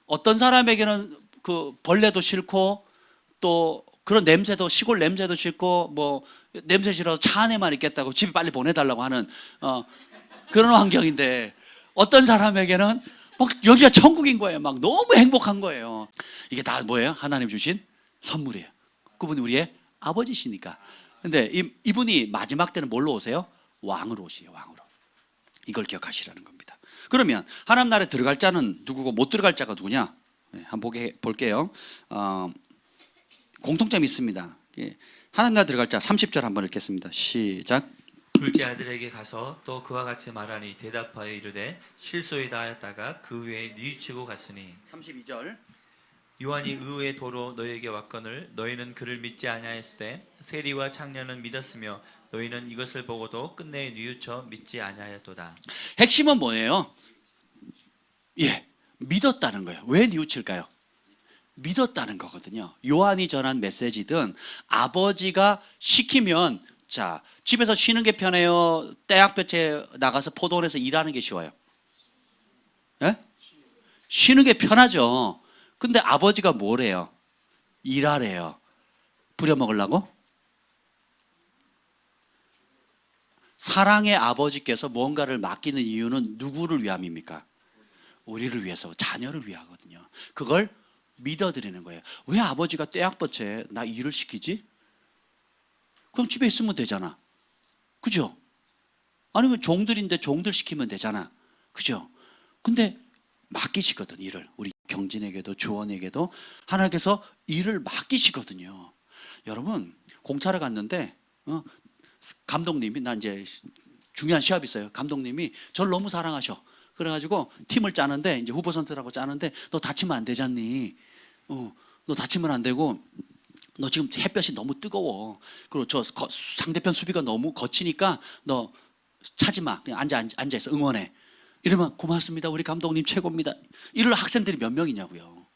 어떤 사람에게는 그 벌레도 싫고 또 그런 냄새도, 시골 냄새도 싫고 뭐 냄새 싫어서 차 안에만 있겠다고 집에 빨리 보내달라고 하는 그런 환경인데, 어떤 사람에게는 막 여기가 천국인 거예요. 막 너무 행복한 거예요. 이게 다 뭐예요? 하나님 주신 선물이에요. 그분이 우리의 아버지시니까. 근데 이분이 마지막 때는 뭘로 오세요? 왕으로 오시요. 왕으로. 이걸 기억하시라는 겁니다. 그러면 하나님 나라에 들어갈 자는 누구고 못 들어갈 자가 누구냐? 한번 볼게요. 공통점이 있습니다. 하나님 나라 들어갈 자 30절 한번 읽겠습니다. 시작. 둘째 아들에게 가서 또 그와 같이 말하니 대답하여 이르되 실소이다 하였다가 그 후에 뉘우치고 갔으니. 32절. 요한이 의의 도로 너희에게 왔거늘 너희는 그를 믿지 아니하였으되 세리와 창녀는 믿었으며 너희는 이것을 보고도 끝내 뉘우쳐 믿지 아니하였도다. 핵심은 뭐예요? 믿었다는 거예요. 왜 뉘우칠까요? 믿었다는 거거든요. 요한이 전한 메시지든 아버지가 시키면, 자, 집에서 쉬는 게 편해요? 대학볕에 나가서 포도원에서 일하는 게 쉬워요? 예? 쉬는 게 편하죠. 근데 아버지가 뭐래요? 일하래요. 부려먹으려고? 사랑의 아버지께서 뭔가를 맡기는 이유는 누구를 위함입니까? 우리를 위해서, 자녀를 위하거든요. 그걸 믿어드리는 거예요. 왜 아버지가 떼약볕에 나 일을 시키지? 그럼 집에 있으면 되잖아. 그죠? 아니면 종들인데 종들 시키면 되잖아. 그죠? 근데 맡기시거든, 일을. 우리 경진에게도 주원에게도 하나님께서 일을 맡기시거든요. 여러분, 공차를 갔는데 감독님이, 나 이제 중요한 시합이 있어요. 감독님이 저를 너무 사랑하셔. 그래가지고 팀을 짜는데, 이제 후보 선수들하고 짜는데, 너 다치면 안 되잖니. 너 다치면 안 되고, 너 지금 햇볕이 너무 뜨거워. 그리고 저 상대편 수비가 너무 거치니까 너 차지 마. 그냥 앉아 있어. 응원해. 이러면 고맙습니다. 우리 감독님 최고입니다. 이럴 학생들이 몇 명이냐고요.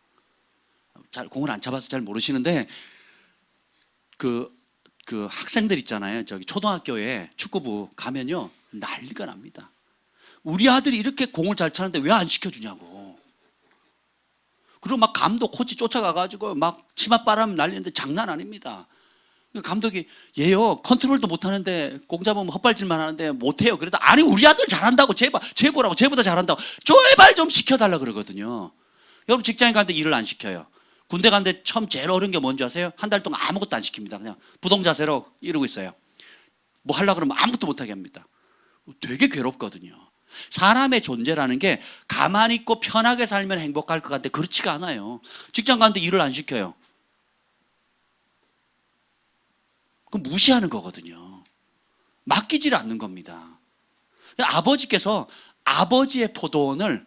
잘 공을 안 잡아서 잘 모르시는데 그 학생들 있잖아요. 저기 초등학교에 축구부 가면요 난리가 납니다. 우리 아들이 이렇게 공을 잘 차는데 왜 안 시켜주냐고. 그리고 막 감독 코치 쫓아가가지고 막 치맛바람 날리는데 장난 아닙니다. 감독이 얘요 컨트롤도 못하는데 공 잡으면 헛발질만 하는데 못해요. 그래도 아니 우리 아들 잘한다고 제보라고 쟤보다 잘한다고 제발 좀 시켜달라 그러거든요. 여러분 직장에 가는데 일을 안 시켜요. 군대 가는데 처음 제일 어려운 게 뭔지 아세요? 한 달 동안 아무것도 안 시킵니다. 그냥 부동자세로 이러고 있어요. 뭐 하려고 그러면 아무것도 못하게 합니다. 되게 괴롭거든요. 사람의 존재라는 게 가만히 있고 편하게 살면 행복할 것 같은데 그렇지가 않아요. 직장 가는데 일을 안 시켜요. 그럼 무시하는 거거든요. 맡기질 않는 겁니다. 아버지께서 아버지의 포도원을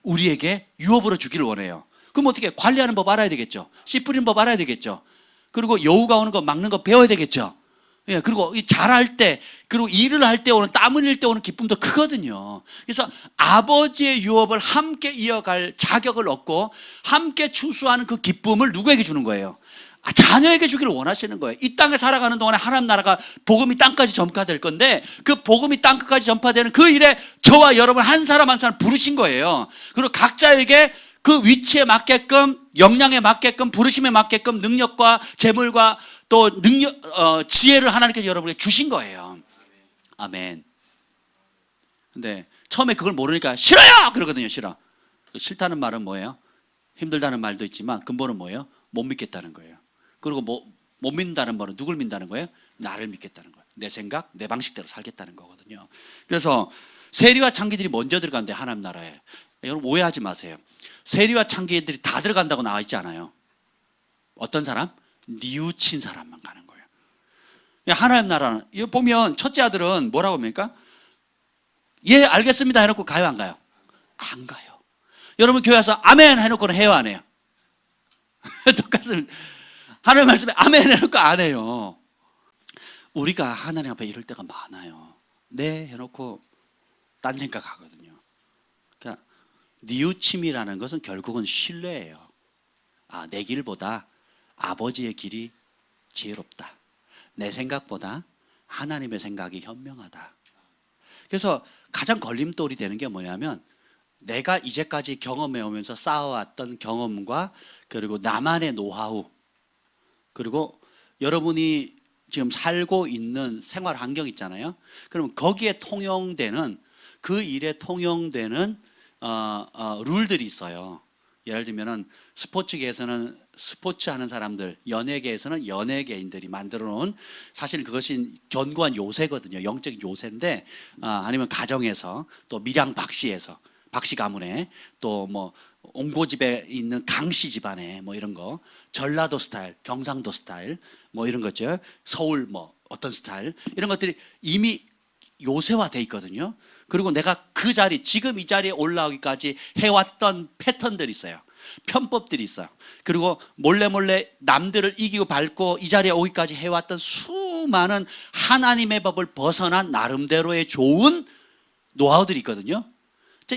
우리에게 유업으로 주기를 원해요. 그럼 어떻게 관리하는 법 알아야 되겠죠. 씨 뿌리는 법 알아야 되겠죠. 그리고 여우가 오는 거 막는 거 배워야 되겠죠. 예, 그리고 잘할 때, 그리고 일을 할 때 오는, 땀 흘릴 때 오는 기쁨도 크거든요. 그래서 아버지의 유업을 함께 이어갈 자격을 얻고 함께 추수하는 그 기쁨을 누구에게 주는 거예요? 자녀에게 주기를 원하시는 거예요. 이 땅에 살아가는 동안에 하나님 나라가 복음이 땅까지 전파될 건데 그 복음이 땅끝까지 전파되는 그 일에 저와 여러분 한 사람 한 사람 부르신 거예요. 그리고 각자에게 그 위치에 맞게끔, 역량에 맞게끔, 부르심에 맞게끔 능력과 재물과 또 지혜를 하나님께서 여러분에게 주신 거예요. 아멘. 근데 처음에 그걸 모르니까 싫어요! 그러거든요. 싫어. 싫다는 말은 뭐예요? 힘들다는 말도 있지만 근본은 뭐예요? 못 믿겠다는 거예요. 그리고 못 믿는다는 말은 누굴 믿는다는 거예요? 나를 믿겠다는 거예요. 내 생각, 내 방식대로 살겠다는 거거든요. 그래서 세리와 창기들이 먼저 들어간대, 하나님 나라에. 여러분 오해하지 마세요. 세리와 창기들이 다 들어간다고 나와 있지 않아요. 어떤 사람? 뉘우친 사람만 가는 거예요. 하나님 나라는, 이거 보면 첫째 아들은 뭐라고 합니까? 예, 알겠습니다 해놓고 가요, 안 가요? 안 가요. 여러분 교회 와서 아멘 해놓고는 해요, 안 해요? 똑같은 하나님 말씀에 아멘 해놓고 안 해요. 우리가 하나님 앞에 이럴 때가 많아요. 네 해놓고 딴 생각하거든요. 그러니까 뉘우침이라는 것은 결국은 신뢰예요. 내 길보다 아버지의 길이 지혜롭다. 내 생각보다 하나님의 생각이 현명하다. 그래서 가장 걸림돌이 되는 게 뭐냐면 내가 이제까지 경험해 오면서 쌓아왔던 경험과 그리고 나만의 노하우, 그리고 여러분이 지금 살고 있는 생활 환경 있잖아요. 그러면 거기에 통용되는, 그 일에 통용되는 룰들이 있어요. 예를 들면은 스포츠계에서는 스포츠 하는 사람들, 연예계에서는 연예계인들이 만들어 놓은, 사실 그것이 견고한 요새거든요. 영적인 요새인데, 아니면 가정에서, 또 밀양 박씨에서, 박씨 가문에, 또 뭐 옹고집에 있는 강씨 집안에 뭐 이런 거, 전라도 스타일, 경상도 스타일 뭐 이런 거죠. 서울 뭐 어떤 스타일, 이런 것들이 이미 요새화돼 있거든요. 그리고 내가 그 자리, 지금 이 자리에 올라오기까지 해왔던 패턴들이 있어요. 편법들이 있어요. 그리고 몰래 남들을 이기고 밟고 이 자리에 오기까지 해왔던 수많은 하나님의 법을 벗어난 나름대로의 좋은 노하우들이 있거든요.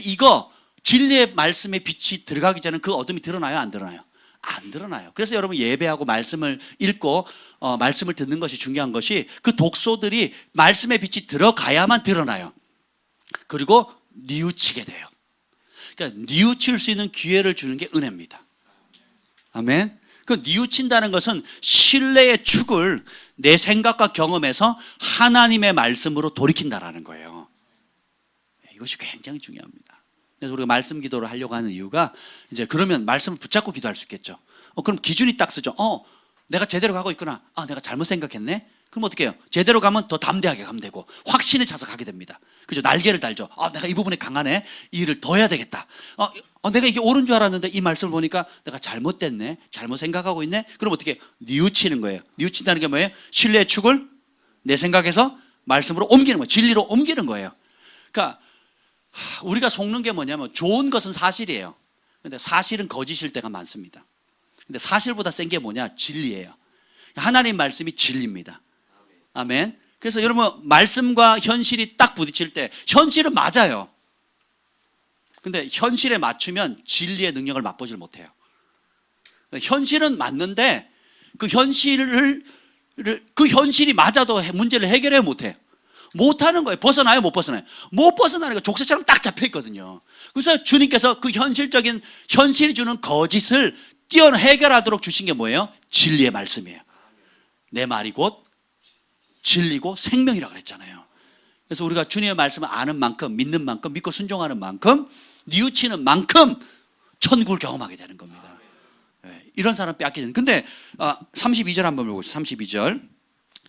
이거 진리의 말씀의 빛이 들어가기 전에 그 어둠이 드러나요, 안 드러나요? 안 드러나요. 그래서 여러분 예배하고 말씀을 읽고 말씀을 듣는 것이 중요한 것이, 그 독소들이 말씀의 빛이 들어가야만 드러나요. 그리고 뉘우치게 돼요. 그러니까 뉘우칠 수 있는 기회를 주는 게 은혜입니다. 아멘. 그 뉘우친다는 것은 신뢰의 축을 내 생각과 경험에서 하나님의 말씀으로 돌이킨다라는 거예요. 이것이 굉장히 중요합니다. 그래서 우리가 말씀 기도를 하려고 하는 이유가 이제 그러면 말씀을 붙잡고 기도할 수 있겠죠. 그럼 기준이 딱 쓰죠. 내가 제대로 가고 있구나. 내가 잘못 생각했네. 그럼 어떻게 해요? 제대로 가면 더 담대하게 가면 되고 확신에 차서 가게 됩니다. 그죠? 날개를 달죠. 내가 이 부분에 강하네. 이 일을 더 해야 되겠다. 내가 이게 옳은 줄 알았는데 이 말씀을 보니까 내가 잘못됐네. 잘못 생각하고 있네. 그럼 어떻게 해요? 뉘우치는 거예요. 뉘우친다는 게 뭐예요? 신뢰의 축을 내 생각에서 말씀으로 옮기는 거예요. 진리로 옮기는 거예요. 그러니까 우리가 속는 게 뭐냐면 좋은 것은 사실이에요. 근데 사실은 거짓일 때가 많습니다. 근데 사실보다 센 게 뭐냐? 진리예요. 하나님 말씀이 진리입니다. 아멘. 그래서 여러분 말씀과 현실이 딱 부딪힐 때 현실은 맞아요. 근데 현실에 맞추면 진리의 능력을 맛보질 못해요. 현실은 맞는데 그 현실이 맞아도 문제를 해결해 못해요. 못하는 거예요. 벗어나요? 못 벗어나요? 못 벗어나는 거 족쇄처럼 딱 잡혀 있거든요. 그래서 주님께서 그 현실적인 현실이 주는 거짓을 해결하도록 주신 게 뭐예요? 진리의 말씀이에요. 내 말이 곧 진리고 생명이라고 그랬잖아요. 그래서 우리가 주님의 말씀을 아는 만큼, 믿는 만큼, 믿고 순종하는 만큼, 뉘우치는 만큼 천국을 경험하게 되는 겁니다. 이런 사람 빼앗기는. 근데 32절 한번 보시죠. 32절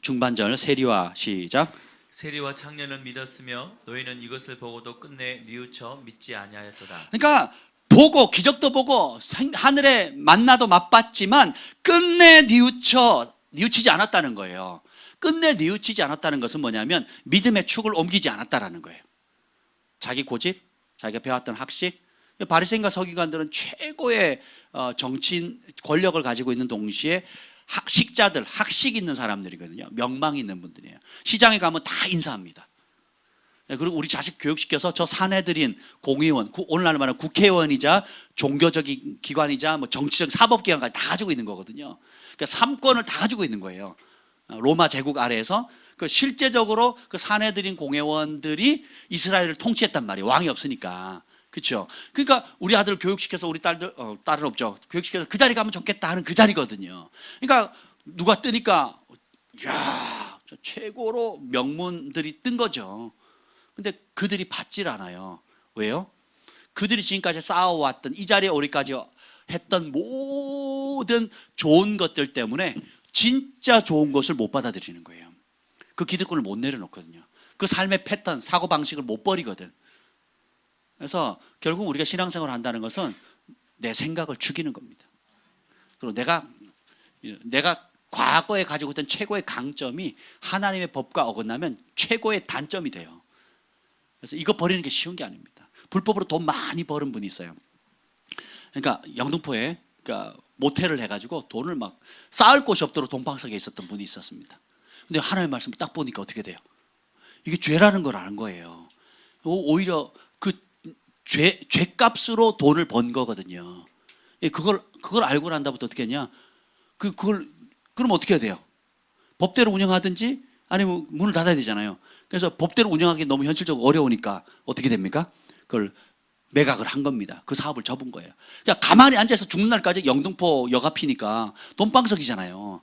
중반절 세리와 시작. 세리와 창녀는 믿었으며 너희는 이것을 보고도 끝내 뉘우쳐 믿지 아니하였도다. 그러니까 보고 기적도 보고 하늘의 만나도 맛봤지만 끝내 뉘우치지 않았다는 거예요. 끝내 뉘우치지 않았다는 것은 뭐냐면 믿음의 축을 옮기지 않았다라는 거예요. 자기 고집, 자기가 배웠던 학식. 바리새인과 서기관들은 최고의 정치인 권력을 가지고 있는 동시에 학식자들, 학식 있는 사람들이거든요. 명망이 있는 분들이에요. 시장에 가면 다 인사합니다. 그리고 우리 자식 교육시켜서 저 사내들인 공의원, 오늘날 말하는 국회의원이자 종교적인 기관이자 뭐 정치적 사법기관까지 다 가지고 있는 거거든요. 그러니까 3권을 다 가지고 있는 거예요. 로마 제국 아래에서 실제적으로 그 사내들인 공회원들이 이스라엘을 통치했단 말이에요. 왕이 없으니까. 그렇죠. 그러니까 우리 아들 교육시켜서 우리 딸은 없죠. 교육시켜서 그 자리 가면 좋겠다 하는 그 자리거든요. 그러니까 누가 뜨니까 야 최고로 명문들이 뜬 거죠. 근데 그들이 받질 않아요. 왜요? 그들이 지금까지 쌓아왔던 이 자리에 오기까지 했던 모든 좋은 것들 때문에 진짜 좋은 것을 못 받아들이는 거예요. 그 기득권을 못 내려놓거든요. 그 삶의 패턴, 사고방식을 못 버리거든. 그래서 결국 우리가 신앙생활을 한다는 것은 내 생각을 죽이는 겁니다. 그리고 내가 과거에 가지고 있던 최고의 강점이 하나님의 법과 어긋나면 최고의 단점이 돼요. 그래서 이거 버리는 게 쉬운 게 아닙니다. 불법으로 돈 많이 버는 분이 있어요. 그러니까 영등포에 모텔을 해가지고 돈을 막 쌓을 곳이 없도록 돈방석에 있었던 분이 있었습니다. 근데 하나님의 말씀을 딱 보니까 어떻게 돼요? 이게 죄라는 걸 아는 거예요. 오히려 그 죄값으로 돈을 번 거거든요. 그걸 알고 난 다음부터 어떻게 했냐? 그럼 어떻게 해야 돼요? 법대로 운영하든지 아니면 문을 닫아야 되잖아요. 그래서 법대로 운영하기 너무 현실적으로 어려우니까 어떻게 됩니까? 그걸 매각을 한 겁니다. 그 사업을 접은 거예요. 그냥 가만히 앉아서 죽는 날까지 영등포 역 앞이니까 돈방석이잖아요.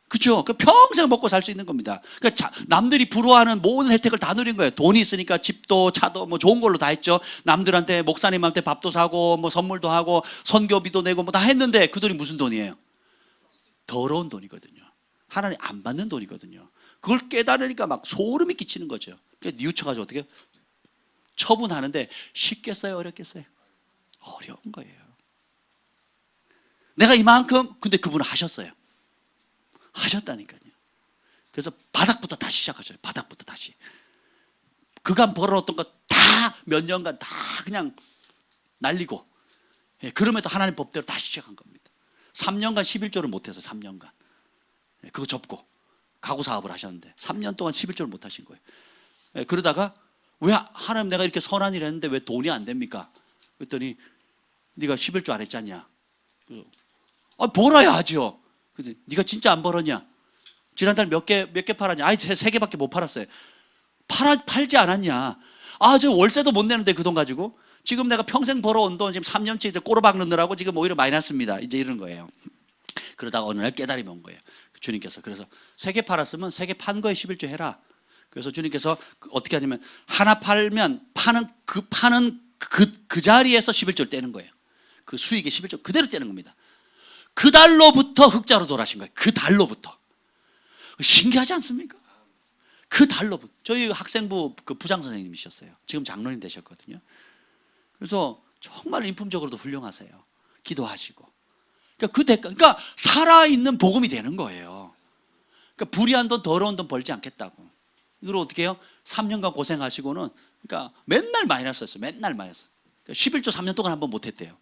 그렇죠? 평생 먹고 살 수 있는 겁니다. 그러니까 남들이 부러워하는 모든 혜택을 다 누린 거예요. 돈이 있으니까 집도 차도 뭐 좋은 걸로 다 했죠. 남들한테 목사님한테 밥도 사고 뭐 선물도 하고 선교비도 내고 뭐 다 했는데 그 돈이 무슨 돈이에요? 더러운 돈이거든요. 하나님 안 받는 돈이거든요. 그걸 깨달으니까 막 소름이 끼치는 거죠. 그러니까 뉘우쳐가지고 어떻게 처분하는데 쉽겠어요? 어렵겠어요? 어려운 거예요. 내가 이만큼 근데 그분은 하셨어요. 하셨다니까요. 그래서 바닥부터 다시 시작하셔요. 바닥부터 다시. 그간 벌어놓던 거 다 몇 년간 다 그냥 날리고 그럼에도 하나님 법대로 다시 시작한 겁니다. 3년간 11조를 못해서 3년간 그거 접고 가구 사업을 하셨는데 3년 동안 11조를 못 하신 거예요. 그러다가 왜 하나님 내가 이렇게 선한 일을 했는데 왜 돈이 안 됩니까? 그랬더니 네가 11조 안 했잖냐. 벌어야 하죠. 근데 네가 진짜 안 벌었냐? 지난달 몇 개 팔았냐? 아니 3개밖에 못 팔았어요. 팔지 않았냐? 저 월세도 못 내는데 그 돈 가지고 지금 내가 평생 벌어온 돈 지금 3년째 이제 꼬로박 넣느라고 지금 오히려 마이너스입니다. 이제 이런 거예요. 그러다가 어느 날 깨달음이 온 거예요. 주님께서 그래서 3개 팔았으면 3개 판 거에 11조 해라. 그래서 주님께서 어떻게 하냐면 하나 팔면 파는 그 그 자리에서 11조를 떼는 거예요. 그 수익의 11조 그대로 떼는 겁니다. 그 달로부터 흑자로 돌아신 거예요. 그 달로부터. 신기하지 않습니까? 그 달로부터. 저희 학생부 그 부장 선생님이셨어요. 지금 장로님 되셨거든요. 그래서 정말 인품적으로도 훌륭하세요. 기도하시고. 그러니까 그 대가, 그러니까 살아있는 복음이 되는 거예요. 그러니까 불의한 돈, 더러운 돈 벌지 않겠다고. 이걸 어떻게 해요? 3년간 고생하시고는, 그러니까 맨날 마이너스였어요. 맨날 마이너스. 11조 3년 동안 한번 못했대요.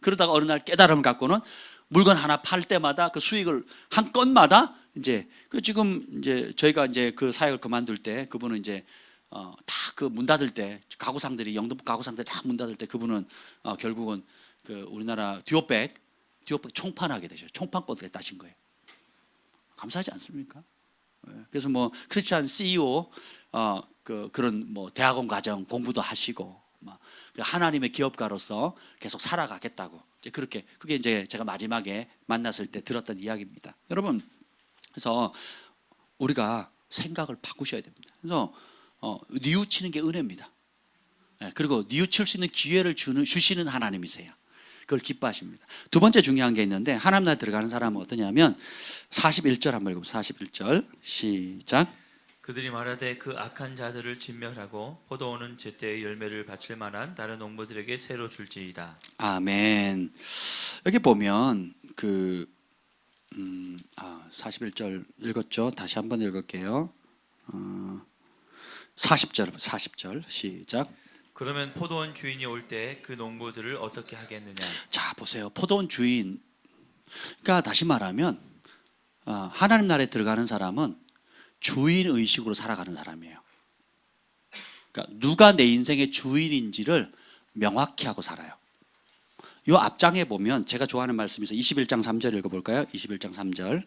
그러다가 어느 날 깨달음을 갖고는 물건 하나 팔 때마다 그 수익을 한 건마다 이제 그 지금 이제 저희가 이제 그 사역을 그만둘 때 그분은 이제 다 그 문 닫을 때 가구상들이 영등포 가구상들이 다 문 닫을 때 그분은 결국은 그 우리나라 듀오백 총판하게 되죠. 총판권까지 따신 거예요. 감사하지 않습니까? 그래서 뭐 크리스찬 CEO 그런 뭐 대학원 과정 공부도 하시고 막 하나님의 기업가로서 계속 살아가겠다고 이제 그렇게 그게 이제 제가 마지막에 만났을 때 들었던 이야기입니다. 여러분 그래서 우리가 생각을 바꾸셔야 됩니다. 그래서 뉘우치는 게 은혜입니다. 그리고 뉘우칠 수 있는 기회를 주시는 하나님이세요. 그걸 기뻐하십니다. 두 번째 중요한 게 있는데 하나님 나라에 들어가는 사람은 어떠냐면 41절 한번 읽어보세요. 41절 시작. 그들이 말하되 그 악한 자들을 진멸하고 포도원은 제때의 열매를 바칠 만한 다른 농부들에게 새로 줄지이다. 아멘. 여기 보면 41절 읽었죠. 다시 한번 읽을게요. 40절 시작. 그러면 포도원 주인이 올 때 그 농부들을 어떻게 하겠느냐. 자 보세요. 포도원 주인. 그러니까 다시 말하면 하나님 나라에 들어가는 사람은 주인 의식으로 살아가는 사람이에요. 그러니까 누가 내 인생의 주인인지를 명확히 하고 살아요. 이 앞장에 보면 제가 좋아하는 말씀이 있어요. 21장 3절 읽어볼까요? 21장 3절.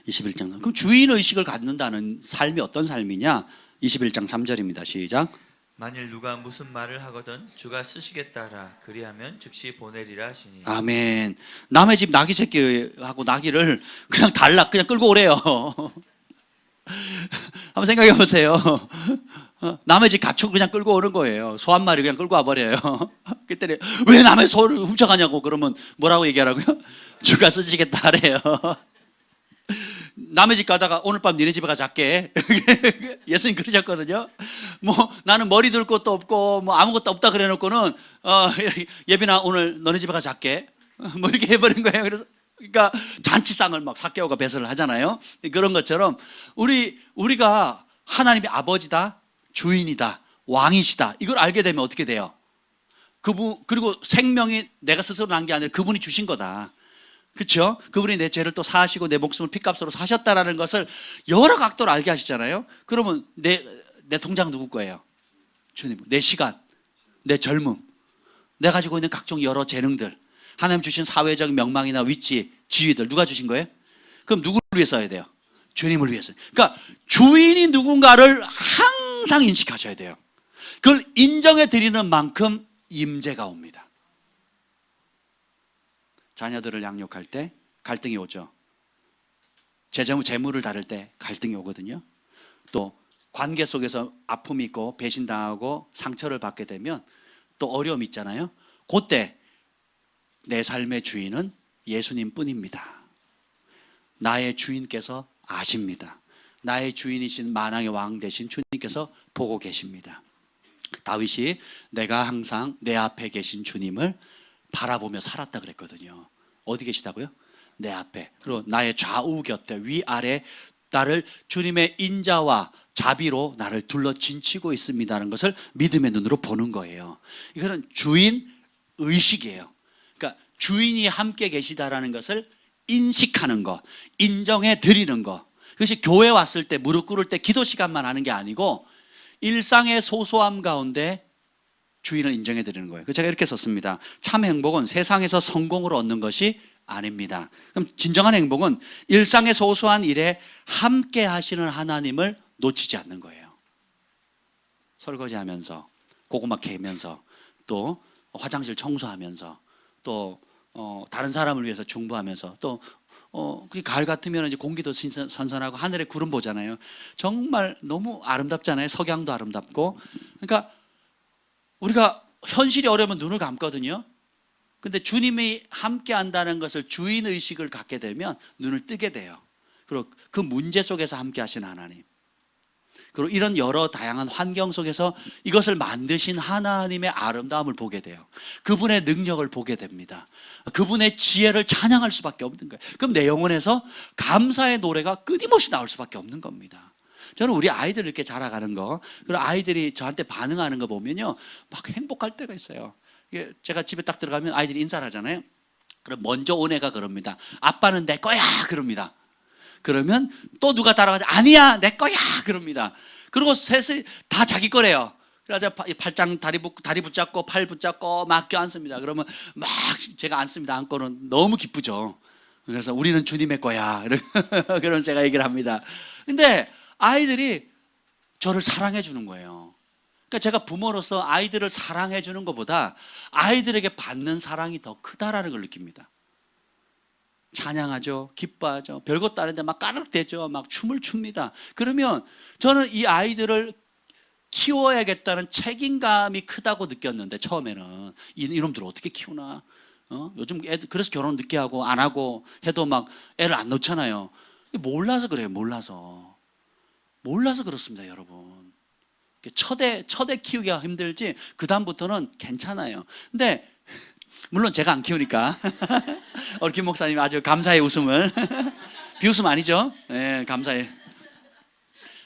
21장 3절. 그럼 주인 의식을 갖는다는 삶이 어떤 삶이냐? 21장 3절입니다. 시작. 만일 누가 무슨 말을 하거든 주가 쓰시겠다라 그리하면 즉시 보내리라 하시니. 아멘. 남의 집 나귀 새끼하고 나귀를 그냥 그냥 끌고 오래요. 한번 생각해 보세요. 남의 집 가축 그냥 끌고 오는 거예요. 소 한 마리 그냥 끌고 와버려요. 그때는 왜 남의 소를 훔쳐가냐고 그러면 뭐라고 얘기하라고요? 주가 쓰시겠다 하래요. 남의 집 가다가 오늘 밤 니네 집에 가자 할게. 예수님 그러셨거든요. 뭐 나는 머리 둘 것도 없고 뭐 아무것도 없다 그래 놓고는 예빈아 오늘 너네 집에 가자 할게. 뭐 이렇게 해버린 거예요. 그래서 그러니까 잔치상을 막 삭개오가 배설을 하잖아요. 그런 것처럼 우리가 하나님의 아버지다, 주인이다, 왕이시다. 이걸 알게 되면 어떻게 돼요? 그리고 생명이 내가 스스로 난 게 아니라 그분이 주신 거다. 그렇죠? 그분이 내 죄를 또 사하시고 내 목숨을 핏값으로 사셨다라는 것을 여러 각도로 알게 하시잖아요. 그러면 내 통장 누구 거예요? 주님. 내 시간, 내 젊음, 내가 가지고 있는 각종 여러 재능들, 하나님 주신 사회적 명망이나 위치, 지위들 누가 주신 거예요? 그럼 누구를 위해 써야 돼요? 주님을 위해서. 그러니까 주인이 누군가를 항상 인식하셔야 돼요. 그걸 인정해 드리는 만큼 임재가 옵니다. 자녀들을 양육할 때 갈등이 오죠. 재물을 다룰 때 갈등이 오거든요. 또 관계 속에서 아픔이 있고 배신당하고 상처를 받게 되면 또 어려움이 있잖아요. 그때 내 삶의 주인은 예수님 뿐입니다. 나의 주인께서 아십니다. 나의 주인이신 만왕의 왕 되신 주님께서 보고 계십니다. 다윗이 내가 항상 내 앞에 계신 주님을 바라보며 살았다 그랬거든요. 어디 계시다고요? 내 앞에. 그리고 나의 좌우 곁에 위아래 나를 주님의 인자와 자비로 나를 둘러 진치고 있습니다라는 것을 믿음의 눈으로 보는 거예요. 이거는 주인 의식이에요. 그러니까 주인이 함께 계시다라는 것을 인식하는 거, 인정해 드리는 거. 그것이 교회 왔을 때 무릎 꿇을 때 기도 시간만 하는 게 아니고 일상의 소소함 가운데 주인을 인정해 드리는 거예요. 제가 이렇게 썼습니다. 참 행복은 세상에서 성공으로 얻는 것이 아닙니다. 그럼 진정한 행복은 일상의 소소한 일에 함께 하시는 하나님을 놓치지 않는 거예요. 설거지하면서 고구마 캐면서 또 화장실 청소하면서 또 다른 사람을 위해서 중보하면서 또 가을 같으면 이제 공기도 선선하고 하늘에 구름 보잖아요. 정말 너무 아름답잖아요. 석양도 아름답고. 그러니까 우리가 현실이 어려우면 눈을 감거든요. 근데 주님이 함께 한다는 것을 주인 의식을 갖게 되면 눈을 뜨게 돼요. 그리고 그 문제 속에서 함께 하신 하나님, 그리고 이런 여러 다양한 환경 속에서 이것을 만드신 하나님의 아름다움을 보게 돼요. 그분의 능력을 보게 됩니다. 그분의 지혜를 찬양할 수밖에 없는 거예요. 그럼 내 영혼에서 감사의 노래가 끊임없이 나올 수밖에 없는 겁니다. 저는 우리 아이들 이렇게 자라가는 거, 그리고 아이들이 저한테 반응하는 거 보면요, 막 행복할 때가 있어요. 제가 집에 딱 들어가면 아이들이 인사를 하잖아요. 그럼 먼저 온 애가 그럽니다. 아빠는 내 거야 그럽니다. 그러면 또 누가 따라가지, 아니야 내 거야 그럽니다. 그리고 셋이 다 자기 거래요. 그래서 팔짱 다리 붙잡고 팔 붙잡고 막 껴안습니다. 그러면 막 제가 안습니다. 안고는 너무 기쁘죠. 그래서 우리는 주님의 거야 그런 제가 얘기를 합니다. 근데 아이들이 저를 사랑해 주는 거예요. 그러니까 제가 부모로서 아이들을 사랑해 주는 것보다 아이들에게 받는 사랑이 더 크다라는 걸 느낍니다. 찬양하죠, 기뻐하죠, 별것도 아닌데 막 까르륵대죠, 막 춤을 춥니다. 그러면 저는 이 아이들을 키워야겠다는 책임감이 크다고 느꼈는데, 처음에는 이놈들 어떻게 키우나, 요즘 애들 그래서 결혼 늦게 하고 안 하고 해도 막 애를 안 놓잖아요. 몰라서 그래요. 몰라서 그렇습니다, 여러분. 첫애 키우기가 힘들지 그 다음부터는 괜찮아요. 근데 물론 제가 안 키우니까 우리 김 목사님 아주 감사의 웃음을 비웃음 아니죠? 네, 감사해.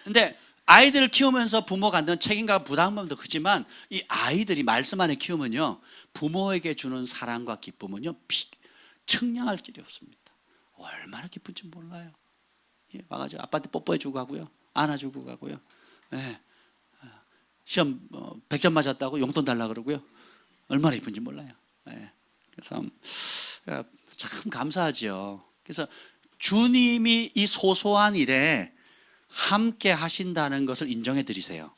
근데 아이들을 키우면서 부모가 갖는 책임과 부담감도 크지만, 이 아이들이 말씀 안에 키우면요, 부모에게 주는 사랑과 기쁨은요 측량할 길이 없습니다. 얼마나 기쁜지 몰라요. 예, 와가지고 아빠한테 뽀뽀해주고 가고요, 안아주고 가고요. 예. 시험 100점 맞았다고 용돈 달라 그러고요. 얼마나 이쁜지 몰라요. 예. 그래서 참 감사하죠. 그래서 주님이 이 소소한 일에 함께 하신다는 것을 인정해 드리세요.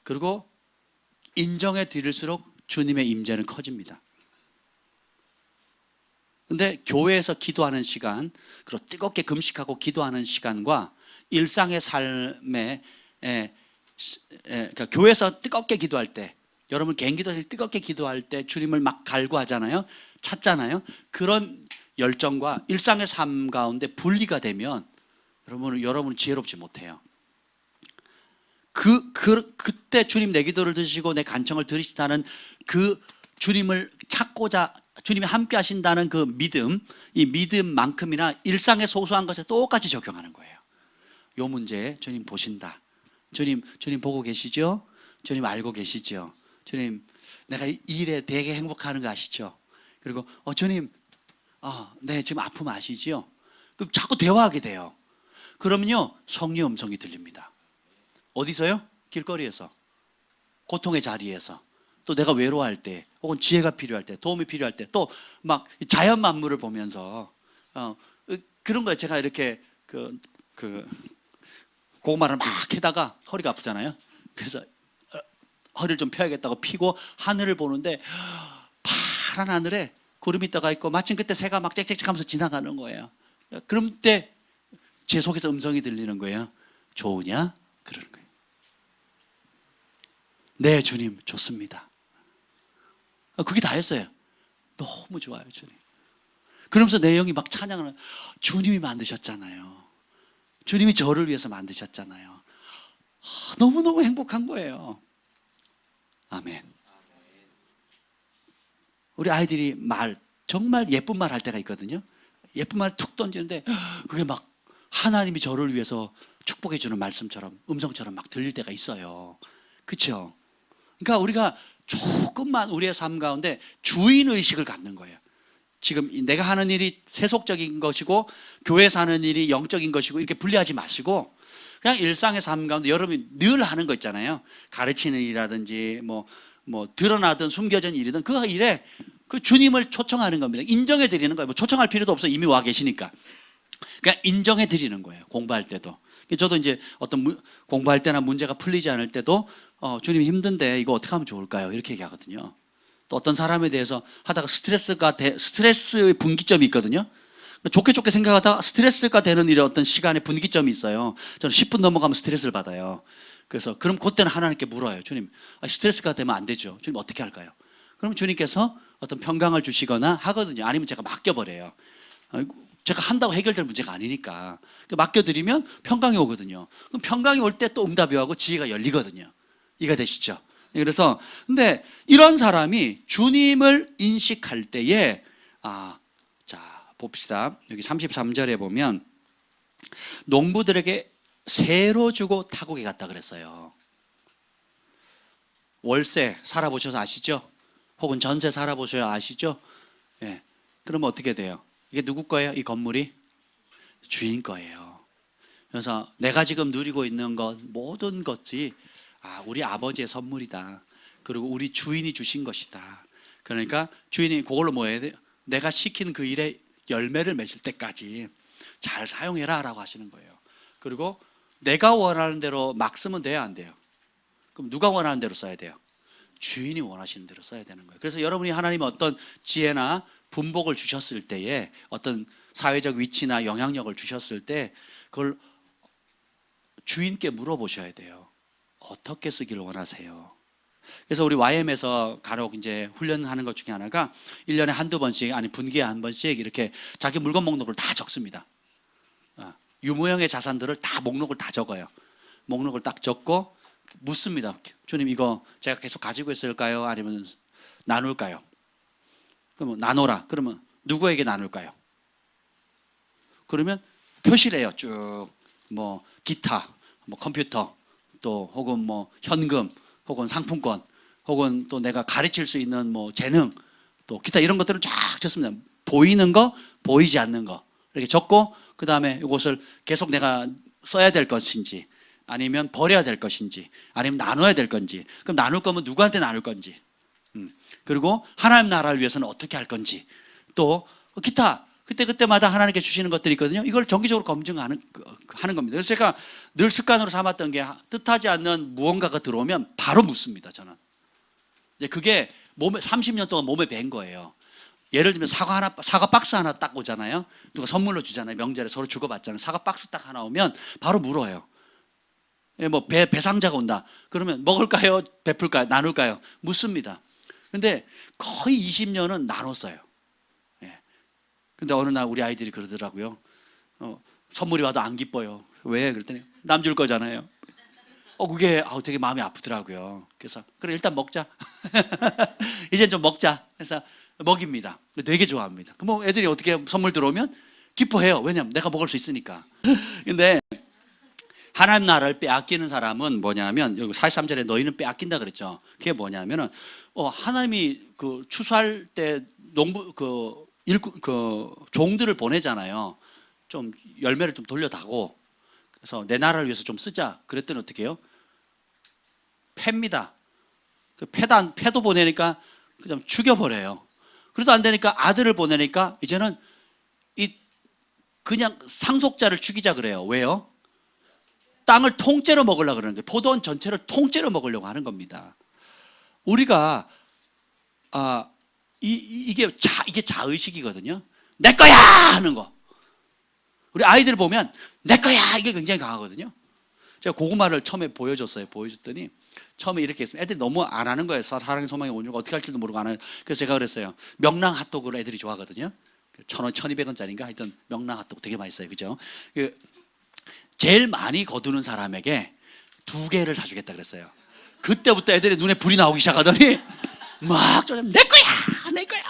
그리고 인정해 드릴수록 주님의 임재는 커집니다. 근데 교회에서 기도하는 시간, 그리고 뜨겁게 금식하고 기도하는 시간과 일상의 삶에 그러니까 교회에서 뜨겁게 기도할 때, 여러분 개인기도에서 뜨겁게 기도할 때 주님을 막 갈구하잖아요, 찾잖아요. 그런 열정과 일상의 삶 가운데 분리가 되면 여러분은 지혜롭지 못해요. 그때 주님 내 기도를 들으시고 내 간청을 들으시다는 그 주님을 찾고자 주님이 함께 하신다는 그 믿음, 이 믿음만큼이나 일상의 소소한 것에 똑같이 적용하는 거예요. 요 문제 주님 보신다. 주님 보고 계시죠? 주님 알고 계시죠? 주님, 내가 이 일에 되게 행복하는 거 아시죠? 그리고 주님, 네, 지금 아픔 아시죠? 그럼 자꾸 대화하게 돼요. 그러면요, 성령의 음성이 들립니다. 어디서요? 길거리에서, 고통의 자리에서, 또 내가 외로워할 때, 혹은 지혜가 필요할 때, 도움이 필요할 때, 또 막 자연 만물을 보면서 그런 거예요. 제가 이렇게 고구마를 막 캐다가 허리가 아프잖아요. 그래서 허리를 좀 펴야겠다고 피고 하늘을 보는데 파란 하늘에 구름이 떠가 있고, 마침 그때 새가 막 짹짹짹 하면서 지나가는 거예요. 그럼 때 제 속에서 음성이 들리는 거예요. 좋으냐? 그러는 거예요. 네, 주님 좋습니다. 그게 다였어요. 너무 좋아요, 주님. 그러면서 내 영이 막 찬양하는, 주님이 만드셨잖아요. 주님이 저를 위해서 만드셨잖아요. 너무너무 행복한 거예요. 아멘. 우리 아이들이 정말 예쁜 말 할 때가 있거든요. 예쁜 말 툭 던지는데 그게 막 하나님이 저를 위해서 축복해 주는 말씀처럼, 음성처럼 막 들릴 때가 있어요. 그렇죠? 그러니까 우리가 조금만 우리의 삶 가운데 주인의식을 갖는 거예요. 지금 내가 하는 일이 세속적인 것이고 교회에서 하는 일이 영적인 것이고 이렇게 분리하지 마시고, 그냥 일상의 삶 가운데 여러분이 늘 하는 거 있잖아요. 가르치는 일이라든지 뭐 드러나든 숨겨진 일이든 그 일에 그 주님을 초청하는 겁니다. 인정해 드리는 거예요. 뭐 초청할 필요도 없어, 이미 와 계시니까. 그냥 인정해 드리는 거예요. 공부할 때도. 저도 이제 어떤 공부할 때나 문제가 풀리지 않을 때도 주님 힘든데 이거 어떻게 하면 좋을까요? 이렇게 얘기하거든요. 또 어떤 사람에 대해서 하다가 스트레스의 분기점이 있거든요. 좋게 생각하다가 스트레스가 되는 일에 어떤 시간의 분기점이 있어요. 저는 10분 넘어가면 스트레스를 받아요. 그래서 그럼 그때는 하나님께 물어요. 주님, 스트레스가 되면 안 되죠. 주님 어떻게 할까요? 그럼 주님께서 어떤 평강을 주시거나 하거든요. 아니면 제가 맡겨버려요. 제가 한다고 해결될 문제가 아니니까 맡겨드리면 평강이 오거든요. 그럼 평강이 올 때 또 응답이 오고 지혜가 열리거든요. 이해가 되시죠? 그래서 근데 이런 사람이 주님을 인식할 때에 자 봅시다. 여기 33절에 보면 농부들에게 새로 주고 타국에 갔다 그랬어요. 월세 살아보셔서 아시죠? 혹은 전세 살아보셔야 아시죠? 예. 그러면 어떻게 돼요? 이게 누구 거예요? 이 건물이? 주인 거예요. 그래서 내가 지금 누리고 있는 것 모든 것이 우리 아버지의 선물이다. 그리고 우리 주인이 주신 것이다. 그러니까 주인이 그걸로 뭐 해야 돼요? 내가 시킨 그 일에 열매를 맺을 때까지 잘 사용해라 라고 하시는 거예요. 그리고 내가 원하는 대로 막 쓰면 돼요, 안 돼요? 그럼 누가 원하는 대로 써야 돼요? 주인이 원하시는 대로 써야 되는 거예요. 그래서 여러분이 하나님 어떤 지혜나 분복을 주셨을 때에 어떤 사회적 위치나 영향력을 주셨을 때 그걸 주인께 물어보셔야 돼요. 어떻게 쓰기를 원하세요? 그래서 우리 YM에서 간혹 이제 훈련하는 것 중에 하나가 1년에 한두 번씩 아니 분기에 한 번씩 이렇게 자기 물건 목록을 다 적습니다. 유무형의 자산들을 다 목록을 다 적어요. 목록을 딱 적고 묻습니다. 주님 이거 제가 계속 가지고 있을까요? 아니면 나눌까요? 그러면 나눠라. 그러면 누구에게 나눌까요? 그러면 표시를 해요. 쭉 뭐 기타, 뭐 컴퓨터, 또 혹은 뭐 현금, 혹은 상품권, 혹은 또 내가 가르칠 수 있는 뭐 재능, 또 기타 이런 것들을 쫙 적습니다. 보이는 거, 보이지 않는 거 이렇게 적고 그 다음에 이것을 계속 내가 써야 될 것인지 아니면 버려야 될 것인지 아니면 나눠야 될 건지 그럼 나눌 거면 누구한테 나눌 건지 그리고 하나님 나라를 위해서는 어떻게 할 건지 또 기타 그때마다 하나님께 주시는 것들이 있거든요. 이걸 정기적으로 검증하는 겁니다. 그래서 제가 늘 습관으로 삼았던 게 뜻하지 않는 무언가가 들어오면 바로 묻습니다. 저는 그게 몸에 30년 동안 몸에 밴 거예요. 예를 들면 사과 박스 하나 딱 오잖아요. 누가 선물로 주잖아요. 명절에 서로 주고받잖아요. 사과 박스 딱 하나 오면 바로 물어요. 뭐 배상자가 온다. 그러면 먹을까요? 베풀까요? 나눌까요? 묻습니다. 근데 거의 20년은 나눴어요. 근데 어느 날 우리 아이들이 그러더라고요. 선물이 와도 안 기뻐요. 왜? 그랬더니 남 줄 거잖아요. 그게 되게 마음이 아프더라고요. 그래서 그래 일단 먹자. 이제 좀 먹자. 그래서 먹입니다. 되게 좋아합니다. 뭐 애들이 어떻게 선물 들어오면 기뻐해요. 왜냐면 내가 먹을 수 있으니까. 근데 하나님 나라를 빼앗기는 사람은 뭐냐면 여기 43절에 너희는 빼앗긴다 그랬죠. 그게 뭐냐면은 하나님이 그 추수할 때 종들을 보내잖아요. 좀 열매를 좀 돌려다고. 그래서 내 나라를 위해서 좀 쓰자. 그랬더니 어떻게 해요? 팹니다. 패도 보내니까 그냥 죽여버려요. 그래도 안 되니까 아들을 보내니까 이제는 그냥 상속자를 죽이자 그래요. 왜요? 땅을 통째로 먹으려고 그러는 거예요. 포도원 전체를 통째로 먹으려고 하는 겁니다. 우리가 이게 자의식이거든요. 내 거야 하는 거. 우리 아이들 보면 내 거야 이게 굉장히 강하거든요. 제가 고구마를 처음에 보여줬더니 처음에 이렇게 했으면 애들이 너무 안 하는 거예요. 사랑의 소망의 온유가 어떻게 할지도 모르고 안 하는. 그래서 제가 그랬어요. 명랑 핫도그를 애들이 좋아하거든요. 1,000원, 1,200원짜리인가 하여튼 명랑 핫도그 되게 맛있어요. 그죠? 제일 많이 거두는 사람에게 2개를 사주겠다 그랬어요. 그때부터 애들이 눈에 불이 나오기 시작하더니 막 내 거야, 내 거야.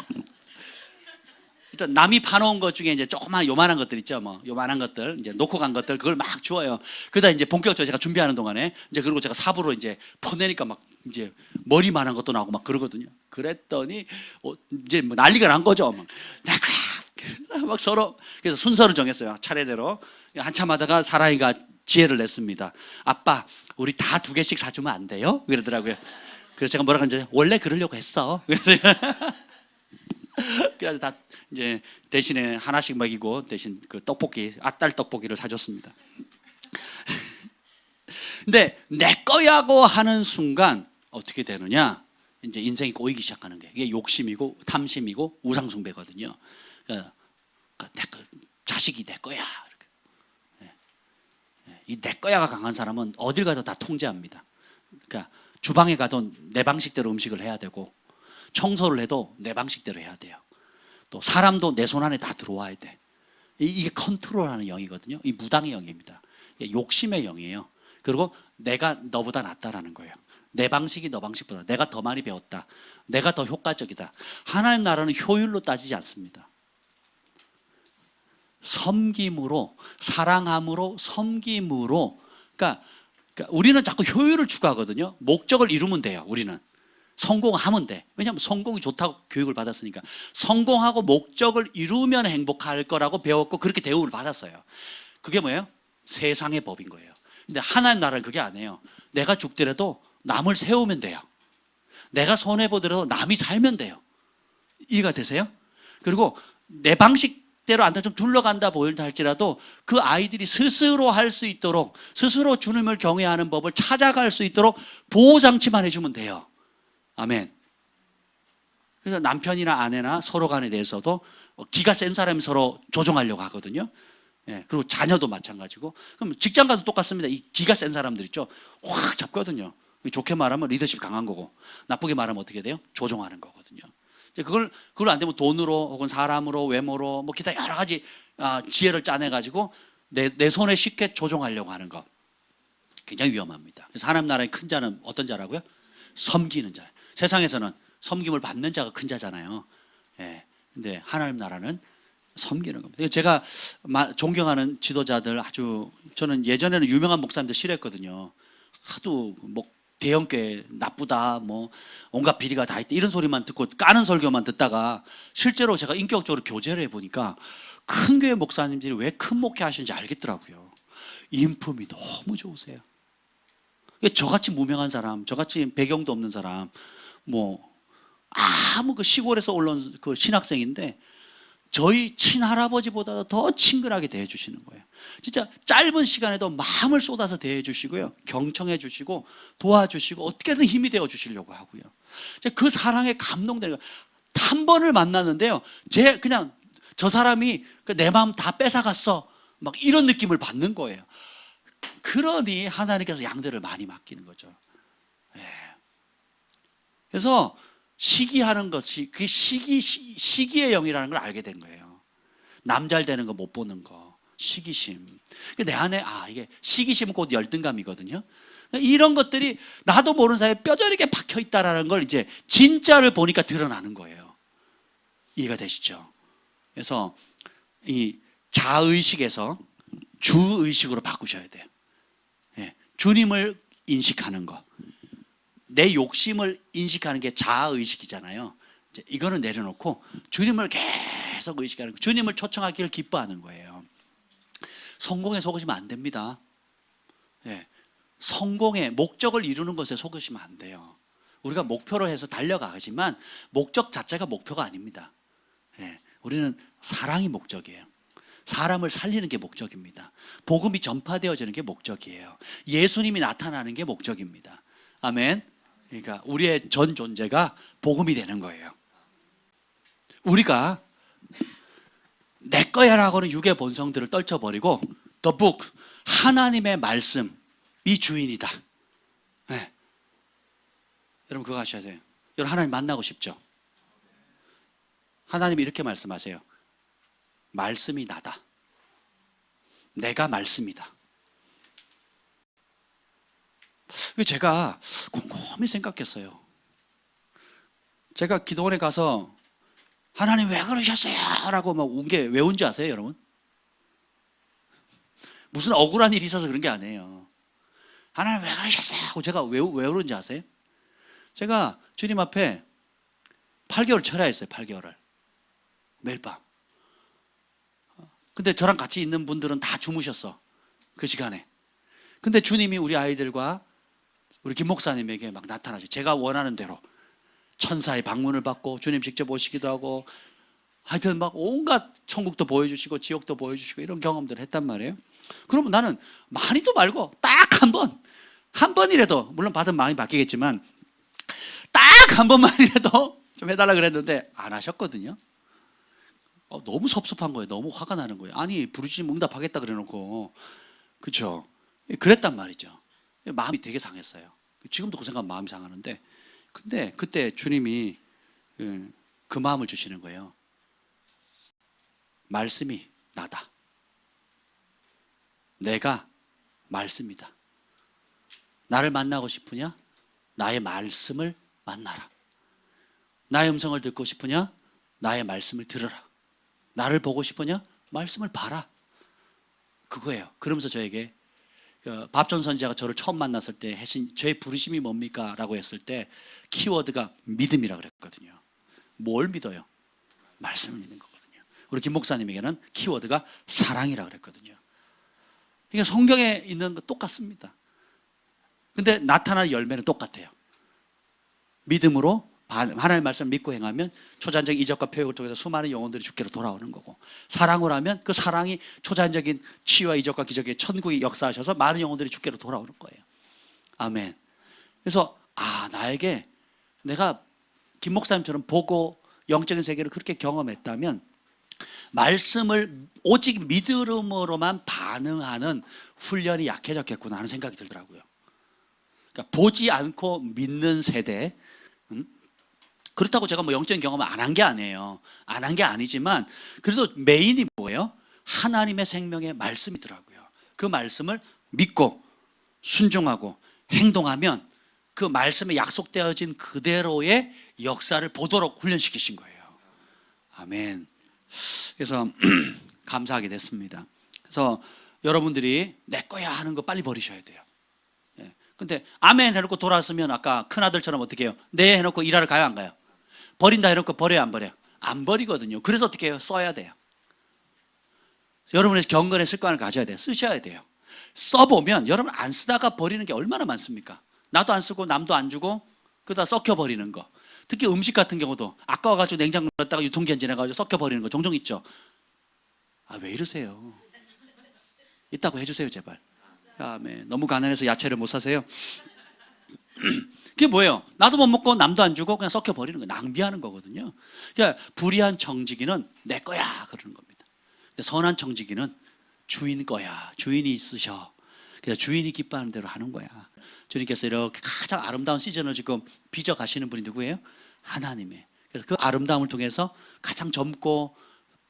일단 남이 파놓은 것 중에 이제 조그만 요만한 것들 있죠, 뭐 요만한 것들 이제 놓고 간 것들 그걸 막 주어요. 그러다 이제 본격적으로 제가 준비하는 동안에 이제 그리고 제가 삽으로 이제 퍼내니까 막 이제 머리만한 것도 나오고 막 그러거든요. 그랬더니 이제 뭐 난리가 난 거죠. 막 내 거야, 막 서로. 그래서 순서를 정했어요. 차례대로. 한참 하다가 사랑이가 지혜를 냈습니다. 아빠, 우리 다 2개씩 사주면 안 돼요? 그러더라고요. 그래서 제가 뭐라고 했는지 원래 그러려고 했어. 그래서 다 이제 대신에 하나씩 먹이고 대신 그 떡볶이 아딸 떡볶이를 사줬습니다. 근데 내 거야고 하는 순간 어떻게 되느냐? 이제 인생이 꼬이기 시작하는 거예요. 이게 욕심이고 탐심이고 우상숭배거든요. 자식이 내 거야. 이 내 거야가 강한 사람은 어딜 가도 다 통제합니다. 그러니까 주방에 가도 내 방식대로 음식을 해야 되고, 청소를 해도 내 방식대로 해야 돼요. 또 사람도 내 손 안에 다 들어와야 돼. 이게 컨트롤하는 영이거든요. 이 무당의 영입니다. 욕심의 영이에요. 그리고 내가 너보다 낫다라는 거예요. 내 방식이 너 방식보다, 내가 더 많이 배웠다, 내가 더 효과적이다. 하나님 나라는 효율로 따지지 않습니다. 섬김으로, 사랑함으로, 섬김으로. 그러니까 우리는 자꾸 효율을 추구하거든요. 목적을 이루면 돼요. 우리는 성공하면 돼. 왜냐하면 성공이 좋다고 교육을 받았으니까. 성공하고 목적을 이루면 행복할 거라고 배웠고, 그렇게 대우를 받았어요. 그게 뭐예요? 세상의 법인 거예요. 근데 하나님 나라는 그게 아니에요. 내가 죽더라도 남을 세우면 돼요. 내가 손해보더라도 남이 살면 돼요. 이해가 되세요? 그리고 내 방식대로 안 돼, 좀 둘러간다 보인다 할지라도 그 아이들이 스스로 할 수 있도록, 스스로 주님을 경외하는 법을 찾아갈 수 있도록 보호장치만 해주면 돼요. 아멘. 그래서 남편이나 아내나 서로 간에 대해서도 기가 센 사람이 서로 조종하려고 하거든요. 예, 그리고 자녀도 마찬가지고. 그럼 직장 가도 똑같습니다. 이 기가 센 사람들 있죠, 확 잡거든요. 좋게 말하면 리더십 강한 거고, 나쁘게 말하면 어떻게 돼요? 조종하는 거거든요. 그걸 안 되면 돈으로 혹은 사람으로, 외모로, 뭐 기타 여러 가지 지혜를 짜내가지고 내 손에 쉽게 조종하려고 하는 거, 굉장히 위험합니다. 그래서 하나님 나라의 큰 자는 어떤 자라고요? 섬기는 자. 세상에서는 섬김을 받는 자가 큰 자잖아요. 예. 근데 하나님 나라는 섬기는 겁니다. 제가 존경하는 지도자들, 아주 저는 예전에는 유명한 목사님들 싫어했거든요. 하도 뭐 대형교회 나쁘다, 뭐 온갖 비리가 다 있다, 이런 소리만 듣고 까는 설교만 듣다가 실제로 제가 인격적으로 교제를 해보니까 큰 교회 목사님들이 왜 큰 목회 하시는지 알겠더라고요. 인품이 너무 좋으세요. 저같이 무명한 사람, 저같이 배경도 없는 사람, 뭐 아무 그 시골에서 올라온 그 신학생인데 저희 친할아버지보다 더 친근하게 대해주시는 거예요. 진짜 짧은 시간에도 마음을 쏟아서 대해주시고요, 경청해 주시고 도와주시고 어떻게든 힘이 되어 주시려고 하고요. 그 사랑에 감동되는 거예요. 한 번을 만났는데요, 그냥 저 사람이 내 마음 다 뺏어갔어, 막 이런 느낌을 받는 거예요. 그러니 하나님께서 양들을 많이 맡기는 거죠. 그래서 시기하는 것이, 그게 시기의 영이라는 걸 알게 된 거예요. 남 잘 되는 거 못 보는 거, 시기심. 내 안에 이게 시기심은 곧 열등감이거든요. 이런 것들이 나도 모르는 사이에 뼈저리게 박혀 있다라는 걸 이제 진짜를 보니까 드러나는 거예요. 이해가 되시죠? 그래서 이 자의식에서 주의식으로 바꾸셔야 돼요. 주님을 인식하는 거, 내 욕심을 인식하는 게 자아의식이잖아요. 이거는 내려놓고 주님을 계속 의식하는 거, 주님을 초청하기를 기뻐하는 거예요. 성공에 속으시면 안 됩니다. 성공의 목적을 이루는 것에 속으시면 안 돼요. 우리가 목표로 해서 달려가지만 목적 자체가 목표가 아닙니다. 우리는 사랑이 목적이에요. 사람을 살리는 게 목적입니다. 복음이 전파되어지는 게 목적이에요. 예수님이 나타나는 게 목적입니다. 아멘. 그러니까 우리의 전 존재가 복음이 되는 거예요. 우리가 내 거야라고는 육의 본성들을 떨쳐버리고 The book, 하나님의 말씀이 주인이다. 여러분 그거 하셔야 돼요. 여러분 하나님 만나고 싶죠? 하나님이 이렇게 말씀하세요. 말씀이 나다. 내가 말씀이다. 제가 곰곰이 생각했어요. 제가 기도원에 가서 하나님 왜 그러셨어요? 라고 막 운 게 왜 운지 아세요, 여러분? 무슨 억울한 일이 있어서 그런 게 아니에요. 하나님 왜 그러셨어요? 하고 제가 왜 그런지 아세요? 제가 주님 앞에 8개월 철야했어요. 8개월을 매일 밤. 근데 저랑 같이 있는 분들은 다 주무셨어, 그 시간에. 근데 주님이 우리 아이들과 우리 김 목사님에게 막 나타나죠. 제가 원하는 대로 천사의 방문을 받고 주님 직접 오시기도 하고, 하여튼 막 온갖 천국도 보여주시고 지옥도 보여주시고 이런 경험들을 했단 말이에요. 그러면 나는 많이도 말고 딱 한 번이라도, 물론 받은 마음이 바뀌겠지만 딱 한 번만이라도 좀 해달라 그랬는데 안 하셨거든요. 너무 섭섭한 거예요. 너무 화가 나는 거예요. 아니 부르짖으면 응답하겠다 그래놓고, 그렇죠? 그랬단 말이죠. 마음이 되게 상했어요. 지금도 그 생각 마음이 상하는데, 근데 그때 주님이 그 마음을 주시는 거예요. 말씀이 나다. 내가 말씀이다. 나를 만나고 싶으냐? 나의 말씀을 만나라. 나의 음성을 듣고 싶으냐? 나의 말씀을 들으라. 나를 보고 싶으냐? 말씀을 봐라. 그거예요. 그러면서 저에게 밥전 선지자가 저를 처음 만났을 때 하신 저의 부르심이 뭡니까? 라고 했을 때 키워드가 믿음이라 그랬거든요. 뭘 믿어요? 말씀을 믿는 거거든요. 우리 김 목사님에게는 키워드가 사랑이라 그랬거든요. 그러니까 성경에 있는 거 똑같습니다. 근데 나타나는 열매는 똑같아요. 믿음으로 하나님의 말씀을 믿고 행하면 초자연적인 이적과 표적을 통해서 수많은 영혼들이 주께로 돌아오는 거고, 사랑으로 하면 그 사랑이 초자연적인 치유와 이적과 기적의 천국이 역사하셔서 많은 영혼들이 주께로 돌아오는 거예요. 아멘. 그래서 나에게 내가 김 목사님처럼 보고 영적인 세계를 그렇게 경험했다면 말씀을 오직 믿음으로만 반응하는 훈련이 약해졌겠구나 하는 생각이 들더라고요. 그러니까 보지 않고 믿는 세대. 그렇다고 제가 뭐 영적인 경험을 안 한 게 아니에요. 안 한 게 아니지만 그래도 메인이 뭐예요? 하나님의 생명의 말씀이더라고요. 그 말씀을 믿고 순종하고 행동하면 그 말씀에 약속되어진 그대로의 역사를 보도록 훈련시키신 거예요. 아멘. 그래서 감사하게 됐습니다. 그래서 여러분들이 내 거야 하는 거 빨리 버리셔야 돼요. 근데 아멘 해놓고 돌아왔으면 아까 큰아들처럼 어떻게 해요? 네 해놓고 일하러 가요, 안 가요? 버린다 해놓고 버려요, 안 버려요? 안 버리거든요. 그래서 어떻게 해요? 써야 돼요. 여러분의 경건의 습관을 가져야 돼요. 쓰셔야 돼요. 써보면 여러분 안 쓰다가 버리는 게 얼마나 많습니까? 나도 안 쓰고 남도 안 주고 그러다 썩혀버리는 거. 특히 음식 같은 경우도 아까워가지고 냉장고에 넣었다가 유통기한 지나가지고 썩혀버리는 거 종종 있죠. 왜 이러세요? 있다고 해주세요, 제발. 아멘. 너무 가난해서 야채를 못 사세요? 그게 뭐예요? 나도 못 먹고 남도 안 주고 그냥 썩혀버리는 거예요. 낭비하는 거거든요. 그러니까 불의한 청지기는 내 거야 그러는 겁니다. 근데 선한 청지기는 주인 거야. 주인이 있으셔. 그래서 주인이 기뻐하는 대로 하는 거야. 주님께서 이렇게 가장 아름다운 시즌을 지금 빚어 가시는 분이 누구예요? 하나님의. 그래서 그 아름다움을 통해서 가장 젊고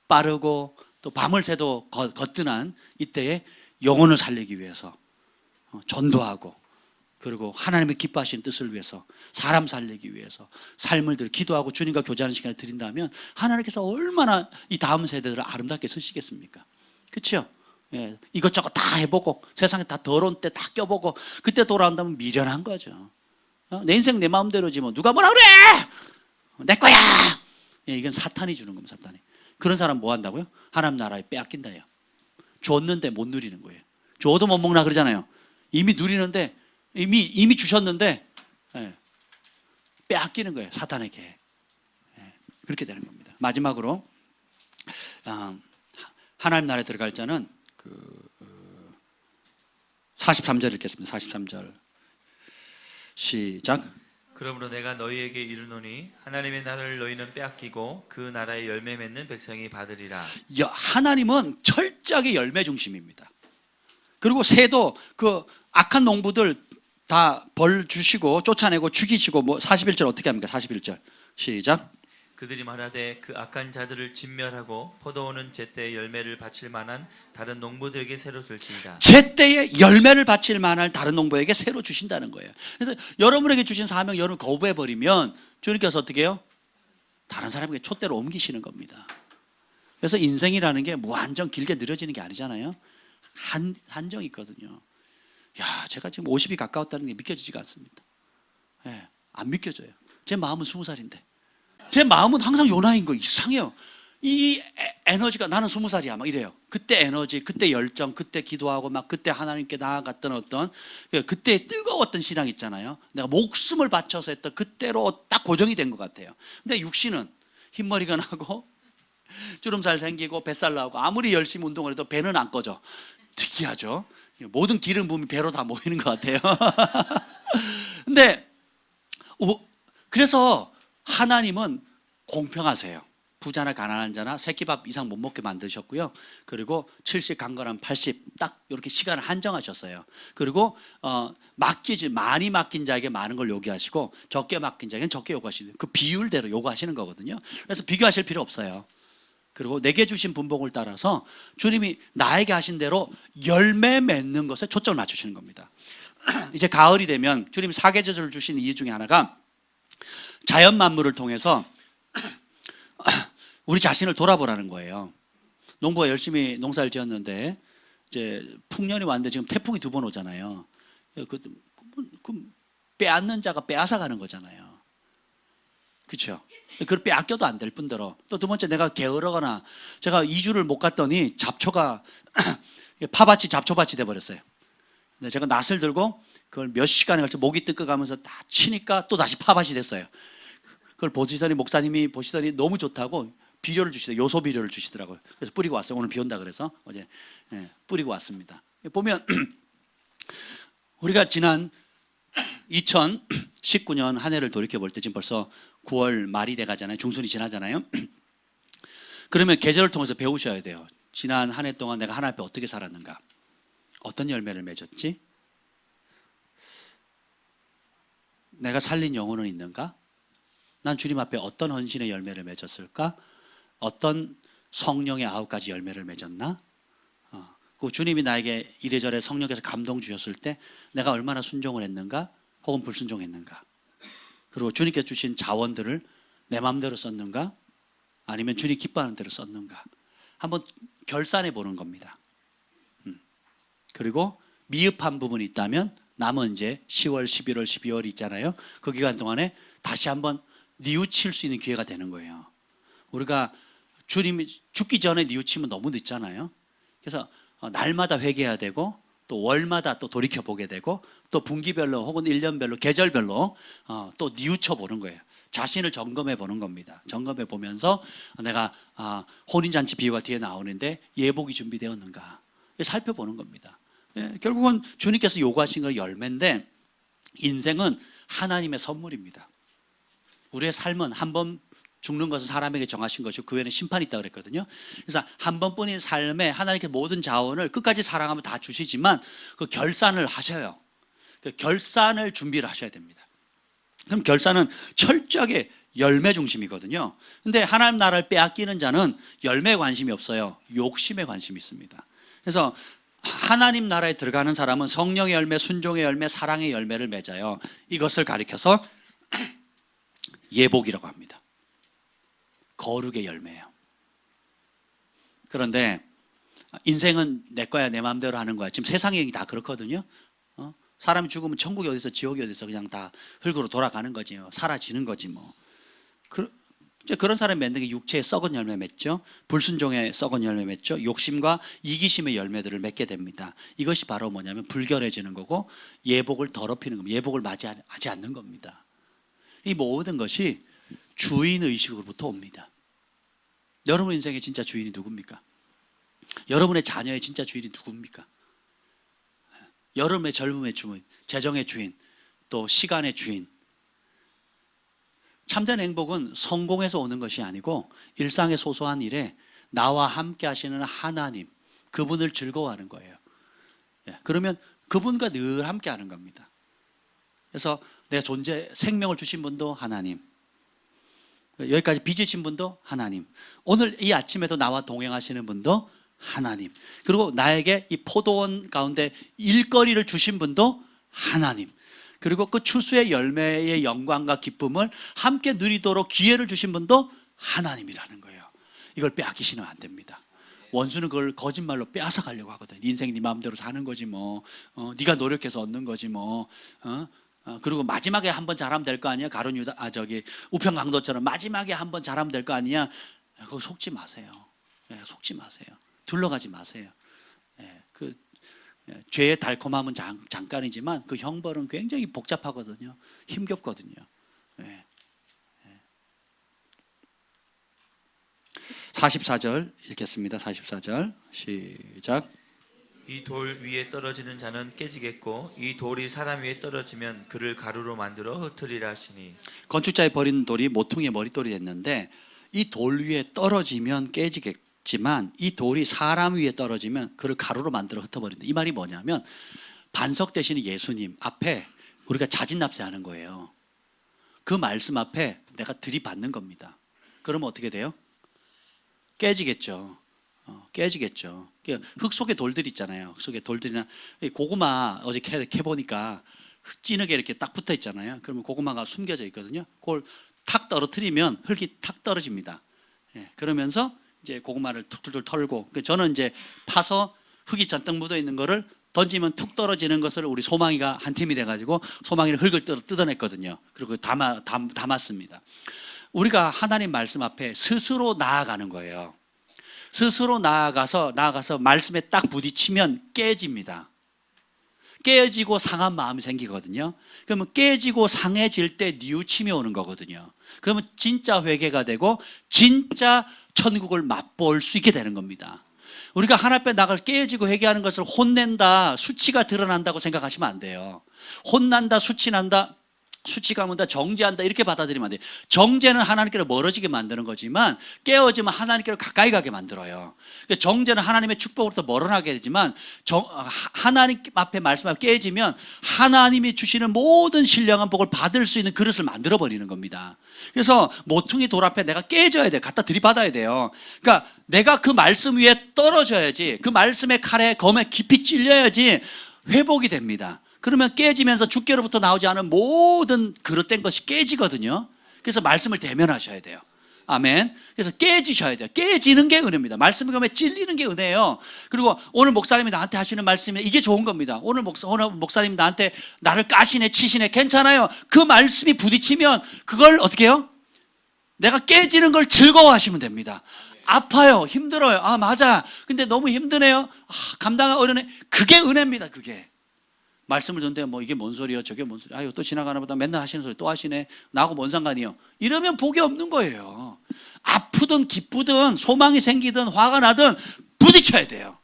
빠르고 또 밤을 새도 거뜬한 이때에 영혼을 살리기 위해서 전도하고, 그리고 하나님의 기뻐하시는 뜻을 위해서 사람 살리기 위해서 삶을 들여 기도하고 주님과 교제하는 시간을 드린다면 하나님께서 얼마나 이 다음 세대들을 아름답게 쓰시겠습니까? 그렇죠? 예, 이것저것 다 해보고 세상에 다 더러운 때 다 껴보고 그때 돌아온다면 미련한 거죠. 내 인생 내 마음대로지 뭐 누가 뭐라 그래! 내 거야! 예, 이건 사탄이 주는 겁니다. 사탄이. 그런 사람 뭐 한다고요? 하나님 나라에 빼앗긴다요. 줬는데 못 누리는 거예요. 줘도 못 먹나 그러잖아요. 이미 누리는데 이미 주셨는데 빼앗기는 거예요. 사탄에게. 그렇게 되는 겁니다. 마지막으로 하나님 나라에 들어갈 자는 43절 읽겠습니다. 43절 시작. 그러므로 내가 너희에게 이르노니 하나님의 나라를 너희는 빼앗기고 그 나라의 열매 맺는 백성이 받으리라. 하나님은 철저하게 열매 중심입니다. 그리고 새도 그 악한 농부들 다 벌 주시고 쫓아내고 죽이시고 41절 어떻게 합니까? 41절 시작. 그들이 말하되 그 악한 자들을 진멸하고 포도원은 제때에 열매를 바칠 만한 다른 농부들에게 새로 줄지이다. 제때에 열매를 바칠 만한 다른 농부에게 새로 주신다는 거예요. 그래서 여러분에게 주신 사명 여러분 거부해버리면 주님께서 어떻게 해요? 다른 사람에게 촛대로 옮기시는 겁니다. 그래서 인생이라는 게 무한정 길게 늘어지는 게 아니잖아요. 한정이 있거든요. 제가 지금 50이 가까웠다는 게 믿겨지지가 않습니다. 안 믿겨져요. 제 마음은 20살인데 제 마음은 항상 요나인 거 이상해요. 이 에너지가 나는 20살이야 막 이래요. 그때 에너지, 그때 열정, 그때 기도하고 막 그때 하나님께 나아갔던 어떤 그때 뜨거웠던 신앙 있잖아요. 내가 목숨을 바쳐서 했던 그때로 딱 고정이 된 것 같아요. 근데 육신은 흰머리가 나고 주름살 생기고 뱃살 나오고 아무리 열심히 운동을 해도 배는 안 꺼져. 특이하죠. 모든 기름 부음이 배로 다 모이는 것 같아요. 근데 그래서 하나님은 공평하세요. 부자나 가난한 자나 새끼밥 이상 못 먹게 만드셨고요. 그리고 70 강건한 80 딱 이렇게 시간을 한정하셨어요. 그리고 많이 맡긴 자에게 많은 걸 요구하시고 적게 맡긴 자에게는 적게 요구하시는 그 비율대로 요구하시는 거거든요. 그래서 비교하실 필요 없어요. 그리고 내게 주신 분봉을 따라서 주님이 나에게 하신 대로 열매 맺는 것에 초점을 맞추시는 겁니다. 이제 가을이 되면 주님이 사계절을 주신 이유 중에 하나가 자연 만물을 통해서 우리 자신을 돌아보라는 거예요. 농부가 열심히 농사를 지었는데 이제 풍년이 왔는데 지금 태풍이 2번 오잖아요. 그 빼앗는 자가 빼앗아 가는 거잖아요. 그렇죠? 그걸 빼앗겨도 안 될 뿐더러 또 두 번째 내가 게으르거나 제가 2주를 못 갔더니 잡초가 파밭이 잡초밭이 돼버렸어요. 근데 제가 낫을 들고 그걸 몇 시간에 걸쳐 목이 뜯겨가면서 다 치니까 또 다시 파밭이 됐어요. 그걸 보시더니 목사님이 보시더니 너무 좋다고 비료를 주시더라고요. 요소 비료를 주시더라고요. 그래서 뿌리고 왔어요. 오늘 비 온다 그래서 어제 뿌리고 왔습니다. 보면 우리가 지난 2019년 한 해를 돌이켜 볼 때 지금 벌써 9월 말이 돼 가잖아요. 중순이 지나잖아요. 그러면 계절을 통해서 배우셔야 돼요. 지난 한 해 동안 내가 하나님 앞에 어떻게 살았는가? 어떤 열매를 맺었지? 내가 살린 영혼은 있는가? 난 주님 앞에 어떤 헌신의 열매를 맺었을까? 어떤 성령의 9가지 열매를 맺었나? 그 주님이 나에게 이래저래 성령께서 감동 주셨을 때 내가 얼마나 순종을 했는가? 혹은 불순종했는가? 그리고 주님께서 주신 자원들을 내 마음대로 썼는가? 아니면 주님 기뻐하는 대로 썼는가? 한번 결산해 보는 겁니다. 그리고 미흡한 부분이 있다면 남은 이제 10월, 11월, 12월 있잖아요. 그 기간 동안에 다시 한번 뉘우칠 수 있는 기회가 되는 거예요. 우리가 주님이 죽기 전에 뉘우치면 너무 늦잖아요. 그래서 날마다 회개해야 되고 또 월마다 또 돌이켜 보게 되고 또 분기별로 혹은 1년별로 계절별로 또 뉘우쳐 보는 거예요. 자신을 점검해 보는 겁니다. 점검해 보면서 내가 혼인잔치 비유가 뒤에 나오는데 예복이 준비되었는가 살펴보는 겁니다. 결국은 주님께서 요구하신 건 열매인데 인생은 하나님의 선물입니다. 우리의 삶은 한 번 죽는 것은 사람에게 정하신 것이고 그 외에는 심판이 있다고 그랬거든요. 그래서 한 번뿐인 삶에 하나님께 모든 자원을 끝까지 사랑하면 다 주시지만 그 결산을 하셔요. 그 결산을 준비를 하셔야 됩니다. 그럼 결산은 철저하게 열매 중심이거든요. 근데 하나님 나라를 빼앗기는 자는 열매에 관심이 없어요. 욕심에 관심이 있습니다. 그래서 하나님 나라에 들어가는 사람은 성령의 열매, 순종의 열매, 사랑의 열매를 맺어요. 이것을 가리켜서 예복이라고 합니다. 거룩의 열매예요. 그런데 인생은 내 거야, 내 마음대로 하는 거야. 지금 세상의 얘기 다 그렇거든요. 사람이 죽으면 천국이 어디서 지옥이 어디서 그냥 다 흙으로 돌아가는 거지, 사라지는 거지 뭐. 그런 사람이 맺는 게 육체의 썩은 열매 맺죠. 불순종의 썩은 열매 맺죠. 욕심과 이기심의 열매들을 맺게 됩니다. 이것이 바로 뭐냐면 불결해지는 거고 예복을 더럽히는 겁니다. 예복을 맞이하지 않는 겁니다. 이 모든 것이 주인의식으로부터 옵니다. 여러분 인생의 진짜 주인이 누굽니까? 여러분의 자녀의 진짜 주인이 누굽니까? 여러분의 젊음의 주인, 재정의 주인, 또 시간의 주인. 참된 행복은 성공에서 오는 것이 아니고 일상의 소소한 일에 나와 함께 하시는 하나님, 그분을 즐거워하는 거예요. 그러면 그분과 늘 함께 하는 겁니다. 그래서 내 존재, 생명을 주신 분도 하나님, 여기까지 빚으신 분도 하나님, 오늘 이 아침에도 나와 동행하시는 분도 하나님, 그리고 나에게 이 포도원 가운데 일거리를 주신 분도 하나님, 그리고 그 추수의 열매의 영광과 기쁨을 함께 누리도록 기회를 주신 분도 하나님이라는 거예요. 이걸 빼앗기시면 안 됩니다. 원수는 그걸 거짓말로 빼앗아 가려고 하거든. 인생 네 마음대로 사는 거지 뭐, 네가 노력해서 얻는 거지 뭐, 그리고 마지막에 한번 잘하면 될 거 아니야? 가룟 유다, 우평강도처럼 마지막에 한번 잘하면 될 거 아니야? 그거 속지 마세요. 속지 마세요. 둘러가지 마세요. 죄의 달콤함은 잠깐이지만 그 형벌은 굉장히 복잡하거든요. 힘겹거든요. 44절 읽겠습니다. 44절 시작. 이 돌 위에 떨어지는 자는 깨지겠고 이 돌이 사람 위에 떨어지면 그를 가루로 만들어 흩으리라 하시니. 건축자의 버린 돌이 모퉁이의 머릿돌이 됐는데 이 돌 위에 떨어지면 깨지겠지만 이 돌이 사람 위에 떨어지면 그를 가루로 만들어 흩어버린다. 이 말이 뭐냐면 반석 대신에 예수님 앞에 우리가 자진납세하는 거예요. 그 말씀 앞에 내가 들이받는 겁니다. 그러면 어떻게 돼요? 깨지겠죠. 깨지겠죠. 흙 속에 돌들 있잖아요. 흙 속에 돌들이나 고구마 어제 캐보니까 찐하게 이렇게 딱 붙어 있잖아요. 그러면 고구마가 숨겨져 있거든요. 그걸 탁 떨어뜨리면 흙이 탁 떨어집니다. 그러면서 이제 고구마를 툭툭툭 털고, 저는 이제 파서 흙이 잔뜩 묻어 있는 거를 던지면 툭 떨어지는 것을 우리 소망이가 한 팀이 돼가지고 소망이를 흙을 뜯어냈거든요. 그리고 담았습니다. 우리가 하나님 말씀 앞에 스스로 나아가는 거예요. 스스로 나아가서 말씀에 딱 부딪히면 깨집니다. 깨지고 상한 마음이 생기거든요. 그러면 깨지고 상해질 때 뉘우침이 오는 거거든요. 그러면 진짜 회개가 되고 진짜 천국을 맛볼 수 있게 되는 겁니다. 우리가 하나님 앞에 나가서 깨지고 회개하는 것을 혼낸다, 수치가 드러난다고 생각하시면 안 돼요. 혼난다, 수치난다, 수치가 문다, 정죄한다 이렇게 받아들이면 안 돼요. 정죄는 하나님께로 멀어지게 만드는 거지만 깨어지면 하나님께로 가까이 가게 만들어요. 정죄는 하나님의 축복으로부터 멀어나게 되지만 하나님 앞에 말씀 앞에 깨지면 하나님이 주시는 모든 신령한 복을 받을 수 있는 그릇을 만들어 버리는 겁니다. 그래서 모퉁이 돌 앞에 내가 깨져야 돼요. 갖다 들이받아야 돼요. 그러니까 내가 그 말씀 위에 떨어져야지, 그 말씀의 칼에 검에 깊이 찔려야지 회복이 됩니다. 그러면 깨지면서 주께로부터 나오지 않은 모든 그릇된 것이 깨지거든요. 그래서 말씀을 대면하셔야 돼요. 아멘. 그래서 깨지셔야 돼요. 깨지는 게 은혜입니다. 말씀의 검에 찔리는 게 은혜예요. 그리고 오늘 목사님이 나한테 하시는 말씀이 이게 좋은 겁니다. 오늘 목사님이 나한테 나를 까시네 치시네 괜찮아요. 그 말씀이 부딪히면 그걸 어떻게 해요? 내가 깨지는 걸 즐거워하시면 됩니다. 아파요, 힘들어요. 아 맞아. 근데 너무 힘드네요. 감당하기 어려네. 그게 은혜입니다. 그게. 말씀을 듣는데 뭐 이게 뭔 소리요? 저게 뭔 소리야? 아유 또 지나가나 보다 맨날 하시는 소리 또 하시네. 나하고 뭔 상관이요? 이러면 복이 없는 거예요. 아프든 기쁘든 소망이 생기든 화가 나든 부딪혀야 돼요.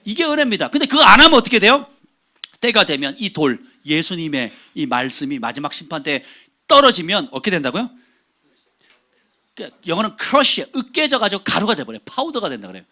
이게 은혜입니다. 근데 그거 안 하면 어떻게 돼요? 때가 되면 이 돌, 예수님의 이 말씀이 마지막 심판 때 떨어지면 어떻게 된다고요? 영어는 크러쉬, 으깨져가지고 가루가 돼버려요. 파우더가 된다 그래요.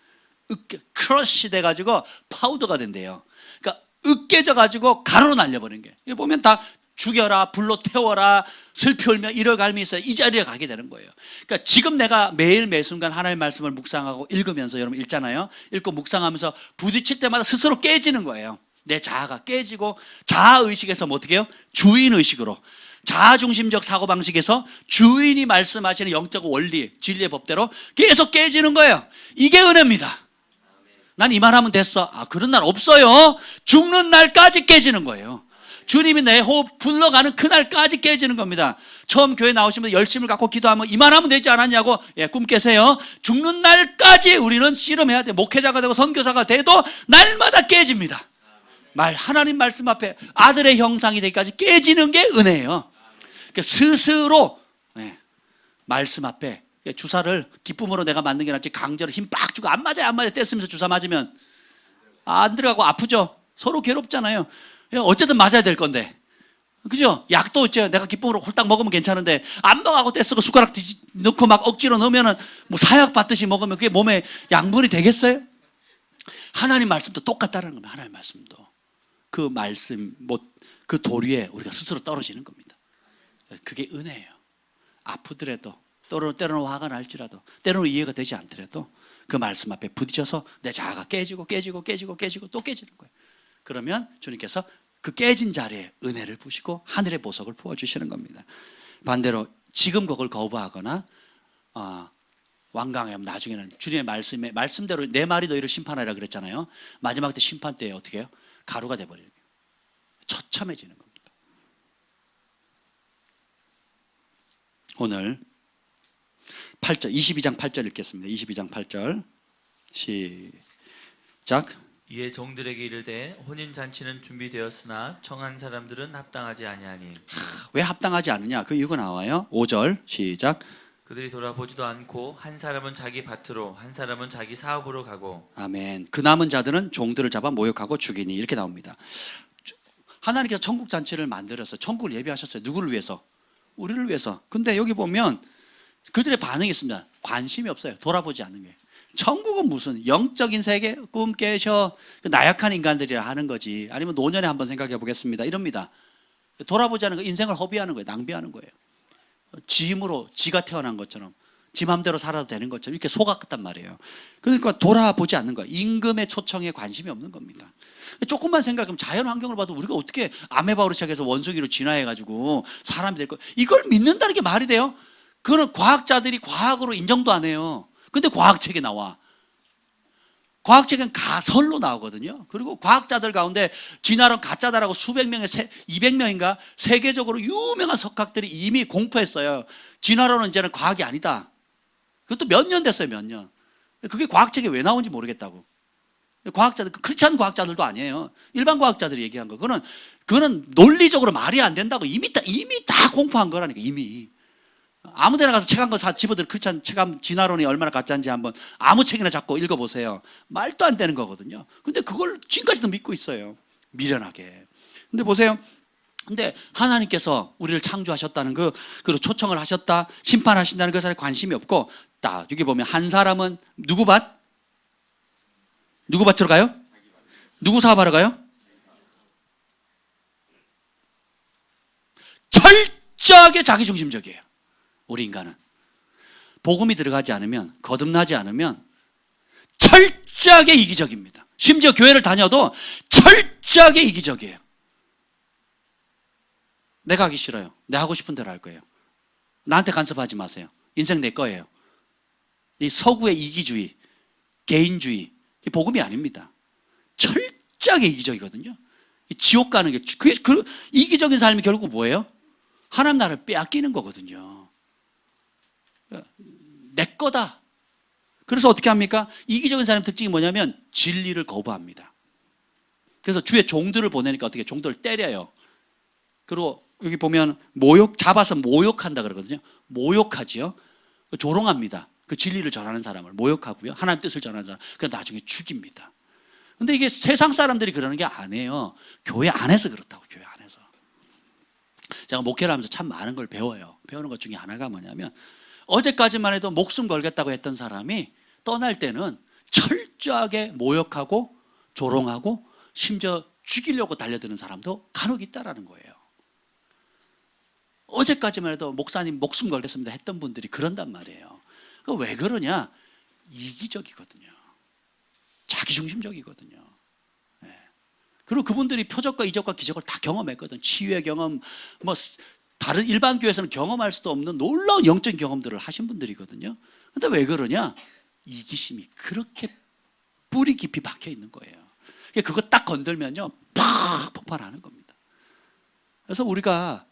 크러쉬 돼가지고 파우더가 된대요. 그러니까 으깨져가지고 가루로 날려버리는 거예요. 이거 보면 다 죽여라, 불로 태워라, 슬피 울며 이뤄갈미 있어야 이 자리에 가게 되는 거예요. 그러니까 지금 내가 매일 매순간 하나님의 말씀을 묵상하고 읽으면서 여러분 읽잖아요. 읽고 묵상하면서 부딪힐 때마다 스스로 깨지는 거예요. 내 자아가 깨지고 자아의식에서 뭐 어떻게 해요? 주인의식으로, 자아중심적 사고방식에서 주인이 말씀하시는 영적 원리, 진리의 법대로 계속 깨지는 거예요. 이게 은혜입니다. 난 이 말하면 됐어. 그런 날 없어요. 죽는 날까지 깨지는 거예요. 주님이 내 호흡 불러가는 그날까지 깨지는 겁니다. 처음 교회 나오시면 열심을 갖고 기도하면 이 말하면 되지 않았냐고 꿈 깨세요. 죽는 날까지 우리는 씨름해야 돼. 목회자가 되고 선교사가 돼도 날마다 깨집니다. 하나님 말씀 앞에 아들의 형상이 되기까지 깨지는 게 은혜예요. 그러니까 스스로 말씀 앞에 주사를 기쁨으로 내가 맞는 게 낫지 강제로 힘 빡 주고 안 맞아요 떼쓰면서 주사 맞으면 안 들어가고 아프죠. 서로 괴롭잖아요. 어쨌든 맞아야 될 건데, 그죠? 약도 어째요? 내가 기쁨으로 홀딱 먹으면 괜찮은데 안 먹하고 떼쓰고 숟가락 넣고 막 억지로 넣으면은 뭐 사약 받듯이 먹으면 그게 몸에 양분이 되겠어요? 하나님 말씀도 똑같다는 겁니다. 하나님 말씀도 그 말씀 그 돌 위에 우리가 스스로 떨어지는 겁니다. 그게 은혜예요. 아프더라도 때로는 화가 날지라도 때로는 이해가 되지 않더라도 그 말씀 앞에 부딪혀서 내 자아가 깨지고 또 깨지는 거예요. 그러면 주님께서 그 깨진 자리에 은혜를 부시고 하늘의 보석을 부어주시는 겁니다. 반대로 지금 그걸 거부하거나 완강하면 나중에는 주님의 말씀대로 내 말이 너희를 심판하라 그랬잖아요. 마지막 때 심판 때에 어떻게 해요? 가루가 돼버리는 거예요. 처참해지는 겁니다. 오늘 8절, 22장 8절 읽겠습니다. 22장 8절 시작. 이에 종들에게 이르되 혼인 잔치는 준비되었으나 청한 사람들은 합당하지 아니하니. 왜 합당하지 않느냐? 그 이유가 나와요. 5절 시작. 그들이 돌아보지도 않고 한 사람은 자기 밭으로 한 사람은 자기 사업으로 가고. 아멘. 그 남은 자들은 종들을 잡아 모욕하고 죽이니. 이렇게 나옵니다. 하나님께서 천국 잔치를 만들어서 천국을 예비하셨어요. 누구를 위해서? 우리를 위해서. 근데 여기 보면 그들의 반응이 있습니다. 관심이 없어요. 돌아보지 않는 거예요. 천국은 무슨 영적인 세계 꿈 깨셔 나약한 인간들이라 하는 거지. 아니면 노년에 한번 생각해 보겠습니다. 이럽니다. 돌아보지 않는 거 인생을 허비하는 거예요. 낭비하는 거예요. 지 힘으로 지가 태어난 것처럼 지 맘대로 살아도 되는 것처럼 이렇게 속았단 말이에요. 그러니까 돌아보지 않는 거예요. 임금의 초청에 관심이 없는 겁니다. 조금만 생각하면 자연 환경을 봐도 우리가 어떻게 아메바로 시작해서 원숭이로 진화해가지고 사람이 될 거, 이걸 믿는다는 게 말이 돼요? 그거는 과학자들이 과학으로 인정도 안 해요. 근데 과학책에 나와. 과학책은 가설로 나오거든요. 그리고 과학자들 가운데 진화론 가짜다라고 수백 명의 200명인가 세계적으로 유명한 석학들이 이미 공포했어요. 진화론은 이제는 과학이 아니다. 그것도 몇 년 됐어요. 몇 년. 그게 과학책에 왜 나오는지 모르겠다고. 과학자들, 크리스찬 과학자들도 아니에요. 일반 과학자들이 얘기한 거. 그거는 논리적으로 말이 안 된다고 이미 다 공포한 거라니까, 이미. 아무 데나 가서 책 한 거 집어들 크리스찬 책함 진화론이 얼마나 가짜인지 한번 아무 책이나 잡고 읽어보세요. 말도 안 되는 거거든요. 근데 그걸 지금까지도 믿고 있어요. 미련하게. 근데 보세요. 근데 하나님께서 우리를 창조하셨다는 그리고 초청을 하셨다, 심판하신다는 것에 관심이 없고, 딱 여기 보면 한 사람은 누구 밭? 누구 밭으로 가요? 누구 사업하러 가요? 철저하게 자기중심적이에요. 우리 인간은 복음이 들어가지 않으면, 거듭나지 않으면 철저하게 이기적입니다. 심지어 교회를 다녀도 철저하게 이기적이에요. 내가 하기 싫어요. 내가 하고 싶은 대로 할 거예요. 나한테 간섭하지 마세요. 인생 내 거예요. 이 서구의 이기주의, 개인주의, 이 복음이 아닙니다. 철저하게 이기적이거든요. 지옥 가는 게, 이기적인 삶이 결국 뭐예요? 하나님 나라를 빼앗기는 거거든요. 내 거다. 그래서 어떻게 합니까? 이기적인 사람의 특징이 뭐냐면 진리를 거부합니다. 그래서 주의 종들을 보내니까 어떻게 종들을 때려요. 그리고 여기 보면 잡아서 모욕한다 그러거든요. 모욕하지요. 조롱합니다. 그 진리를 전하는 사람을 모욕하고요. 하나님 뜻을 전하는 사람, 그 나중에 죽입니다. 근데 이게 세상 사람들이 그러는 게 아니에요. 교회 안에서 그렇다고, 교회 안에서. 제가 목회를 하면서 참 많은 걸 배워요. 배우는 것 중에 하나가 뭐냐면, 어제까지만 해도 목숨 걸겠다고 했던 사람이 떠날 때는 철저하게 모욕하고 조롱하고 심지어 죽이려고 달려드는 사람도 간혹 있다라는 거예요. 어제까지만 해도 목사님 목숨 걸겠습니다 했던 분들이 그런단 말이에요. 왜 그러냐? 이기적이거든요. 자기중심적이거든요. 네. 그리고 그분들이 표적과 이적과 기적을 다 경험했거든. 치유의 경험, 다른 일반 교회에서는 경험할 수도 없는 놀라운 영적인 경험들을 하신 분들이거든요. 근데 왜 그러냐? 이기심이 그렇게 뿌리 깊이 박혀 있는 거예요. 그거 딱 건들면요, 팍 폭발하는 겁니다. 그래서 우리가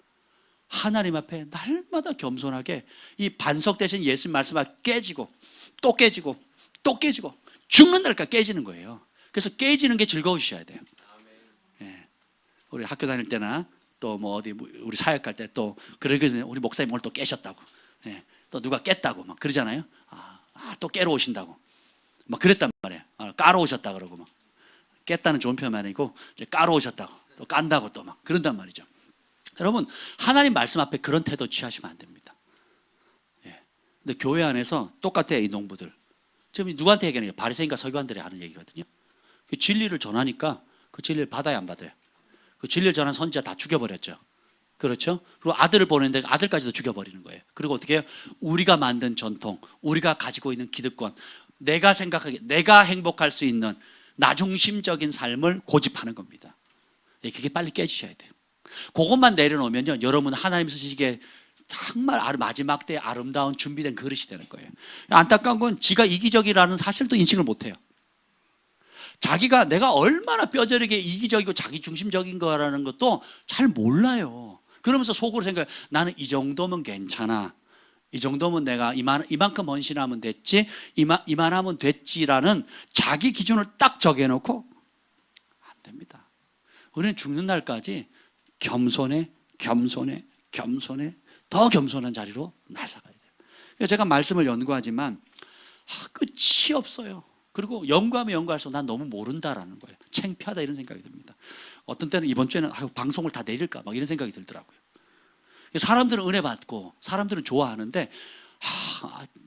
하나님 앞에 날마다 겸손하게 이 반석 대신 예수님 말씀 앞에 깨지고 또 깨지고 또 깨지고 죽는 날까지 깨지는 거예요. 그래서 깨지는 게 즐거우셔야 돼요. 예. 우리 학교 다닐 때나 또 어디 우리 사역할 때 또 그러거든요. 우리 목사님 오늘 또 깨셨다고. 예. 또 누가 깼다고 막 그러잖아요. 또 깨러 오신다고. 막 그랬단 말이에요. 까러 오셨다 그러고 막. 깼다는 좋은 표현 아니고 이제 까러 오셨다고. 또 깐다고 또 막 그런단 말이죠. 여러분, 하나님 말씀 앞에 그런 태도 취하시면 안 됩니다. 예. 근데 교회 안에서 똑같아요, 이 농부들. 지금 누구한테 얘기하는 거예요? 바리새인과 서기관들이 하는 얘기거든요. 그 진리를 전하니까 그 진리를 받아야 안 받아요? 그 진리를 전한 선지자 다 죽여버렸죠. 그렇죠? 그리고 아들을 보내는데 아들까지도 죽여버리는 거예요. 그리고 어떻게 해요? 우리가 만든 전통, 우리가 가지고 있는 기득권, 내가 생각하기, 내가 행복할 수 있는 나중심적인 삶을 고집하는 겁니다. 예, 그게 빨리 깨지셔야 돼요. 그것만 내려놓으면요, 여러분 하나님 쓰시기에 정말 마지막 때 아름다운 준비된 그릇이 되는 거예요. 안타까운 건 지가 이기적이라는 사실도 인식을 못해요. 자기가 내가 얼마나 뼈저리게 이기적이고 자기중심적인 거라는 것도 잘 몰라요. 그러면서 속으로 생각해요. 나는 이 정도면 괜찮아. 이 정도면 내가 이만큼 헌신하면 됐지, 이만하면 됐지라는 자기 기준을 딱 정해놓고 안 됩니다. 우리는 죽는 날까지 겸손해 더 겸손한 자리로 나아가야 돼요. 제가 말씀을 연구하지만 끝이 없어요. 그리고 연구하면 연구할수록 난 너무 모른다라는 거예요. 창피하다 이런 생각이 듭니다. 어떤 때는 이번 주에는 방송을 다 내릴까 막 이런 생각이 들더라고요. 사람들은 은혜 받고 사람들은 좋아하는데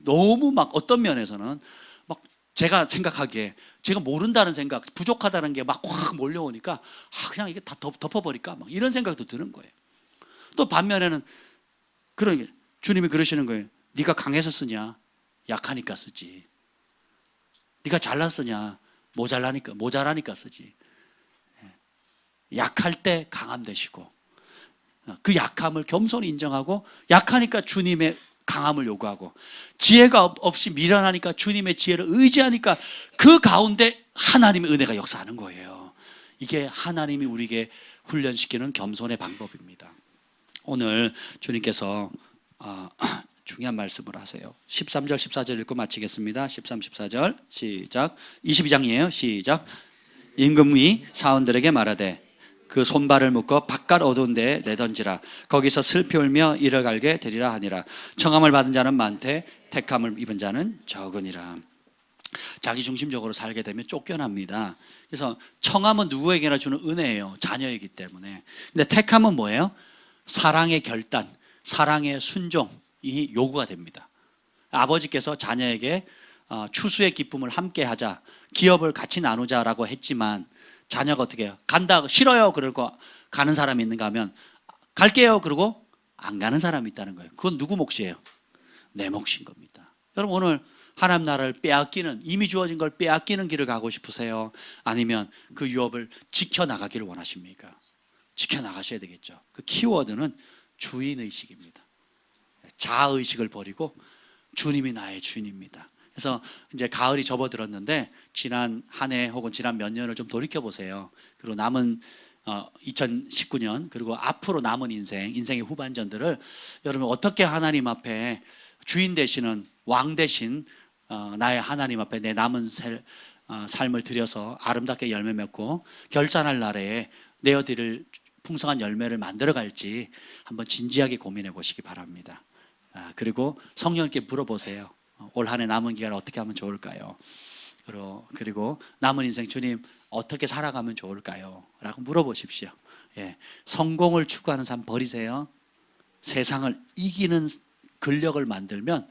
너무 막 어떤 면에서는 막 제가 생각하기에 제가 모른다는 생각, 부족하다는 게 막 확 몰려오니까 그냥 이게 다 덮어버릴까 막 이런 생각도 드는 거예요. 또 반면에는 그런 게 주님이 그러시는 거예요. 네가 강해서 쓰냐? 약하니까 쓰지. 네가 잘나서 쓰냐? 모자라니까 쓰지. 약할 때 강함 되시고 그 약함을 겸손히 인정하고 약하니까 주님의 강함을 요구하고 지혜가 없이 미련하니까 주님의 지혜를 의지하니까 그 가운데 하나님의 은혜가 역사하는 거예요. 이게 하나님이 우리에게 훈련시키는 겸손의 방법입니다. 오늘 주님께서 중요한 말씀을 하세요. 13절 14절 읽고 마치겠습니다. 13, 14절 시작. 22장이에요. 시작. 임금이 사원들에게 말하되 그 손발을 묶어 바깥 어두운 데에 내던지라. 거기서 슬피 울며 이를 갈게 되리라 하니라. 청함을 받은 자는 많되 택함을 입은 자는 적으니라. 자기 중심적으로 살게 되면 쫓겨납니다. 그래서 청함은 누구에게나 주는 은혜예요. 자녀이기 때문에. 근데 택함은 뭐예요? 사랑의 결단, 사랑의 순종이 요구가 됩니다. 아버지께서 자녀에게 추수의 기쁨을 함께 하자, 기업을 같이 나누자라고 했지만 자녀가 어떻게 해요? 간다, 싫어요 그러고 가는 사람이 있는가 하면 갈게요 그러고 안 가는 사람이 있다는 거예요. 그건 누구 몫이에요? 내 몫인 겁니다. 여러분 오늘 하나님 나라를 빼앗기는, 이미 주어진 걸 빼앗기는 길을 가고 싶으세요? 아니면 그 유업을 지켜나가기를 원하십니까? 지켜나가셔야 되겠죠. 그 키워드는 주인의식입니다. 자아의식을 버리고 주님이 나의 주인입니다. 그래서 이제 가을이 접어들었는데 지난 한 해 혹은 지난 몇 년을 좀 돌이켜 보세요. 그리고 남은 2019년 그리고 앞으로 남은 인생의 후반전들을 여러분 어떻게 하나님 앞에 주인 되시는 왕 되신 나의 하나님 앞에 내 남은 삶을 들여서 아름답게 열매 맺고 결산할 날에 내어드릴 풍성한 열매를 만들어 갈지 한번 진지하게 고민해 보시기 바랍니다. 그리고 성령님께 물어보세요. 올 한 해 남은 기간 어떻게 하면 좋을까요? 그리고 남은 인생 주님 어떻게 살아가면 좋을까요? 라고 물어보십시오. 성공을 추구하는 삶 버리세요. 세상을 이기는 근력을 만들면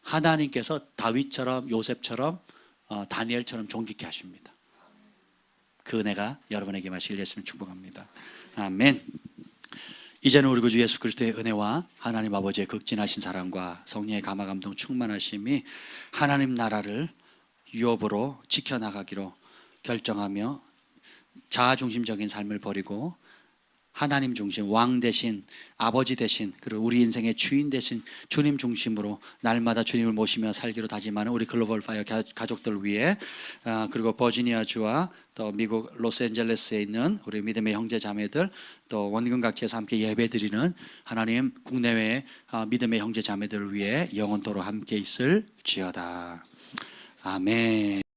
하나님께서 다윗처럼 요셉처럼 다니엘처럼 존귀케 하십니다. 그 은혜가 여러분에게 마시길 예수님 축복합니다. 아멘. 이제는 우리 구주 예수 그리스도의 은혜와 하나님 아버지의 극진하신 사랑과 성령의 감화 감동 충만하심이 하나님 나라를 유업으로 지켜나가기로 결정하며 자아중심적인 삶을 버리고 하나님 중심, 왕 대신, 아버지 대신, 그리고 우리 인생의 주인 대신 주님 중심으로 날마다 주님을 모시며 살기로 다짐하는 우리 글로벌 파이어 가족들 위해, 그리고 버지니아주와 또 미국 로스앤젤레스에 있는 우리 믿음의 형제 자매들, 또 원근 각지에서 함께 예배드리는 하나님 국내외 믿음의 형제 자매들을 위해 영원토록 함께 있을지어다. 아멘.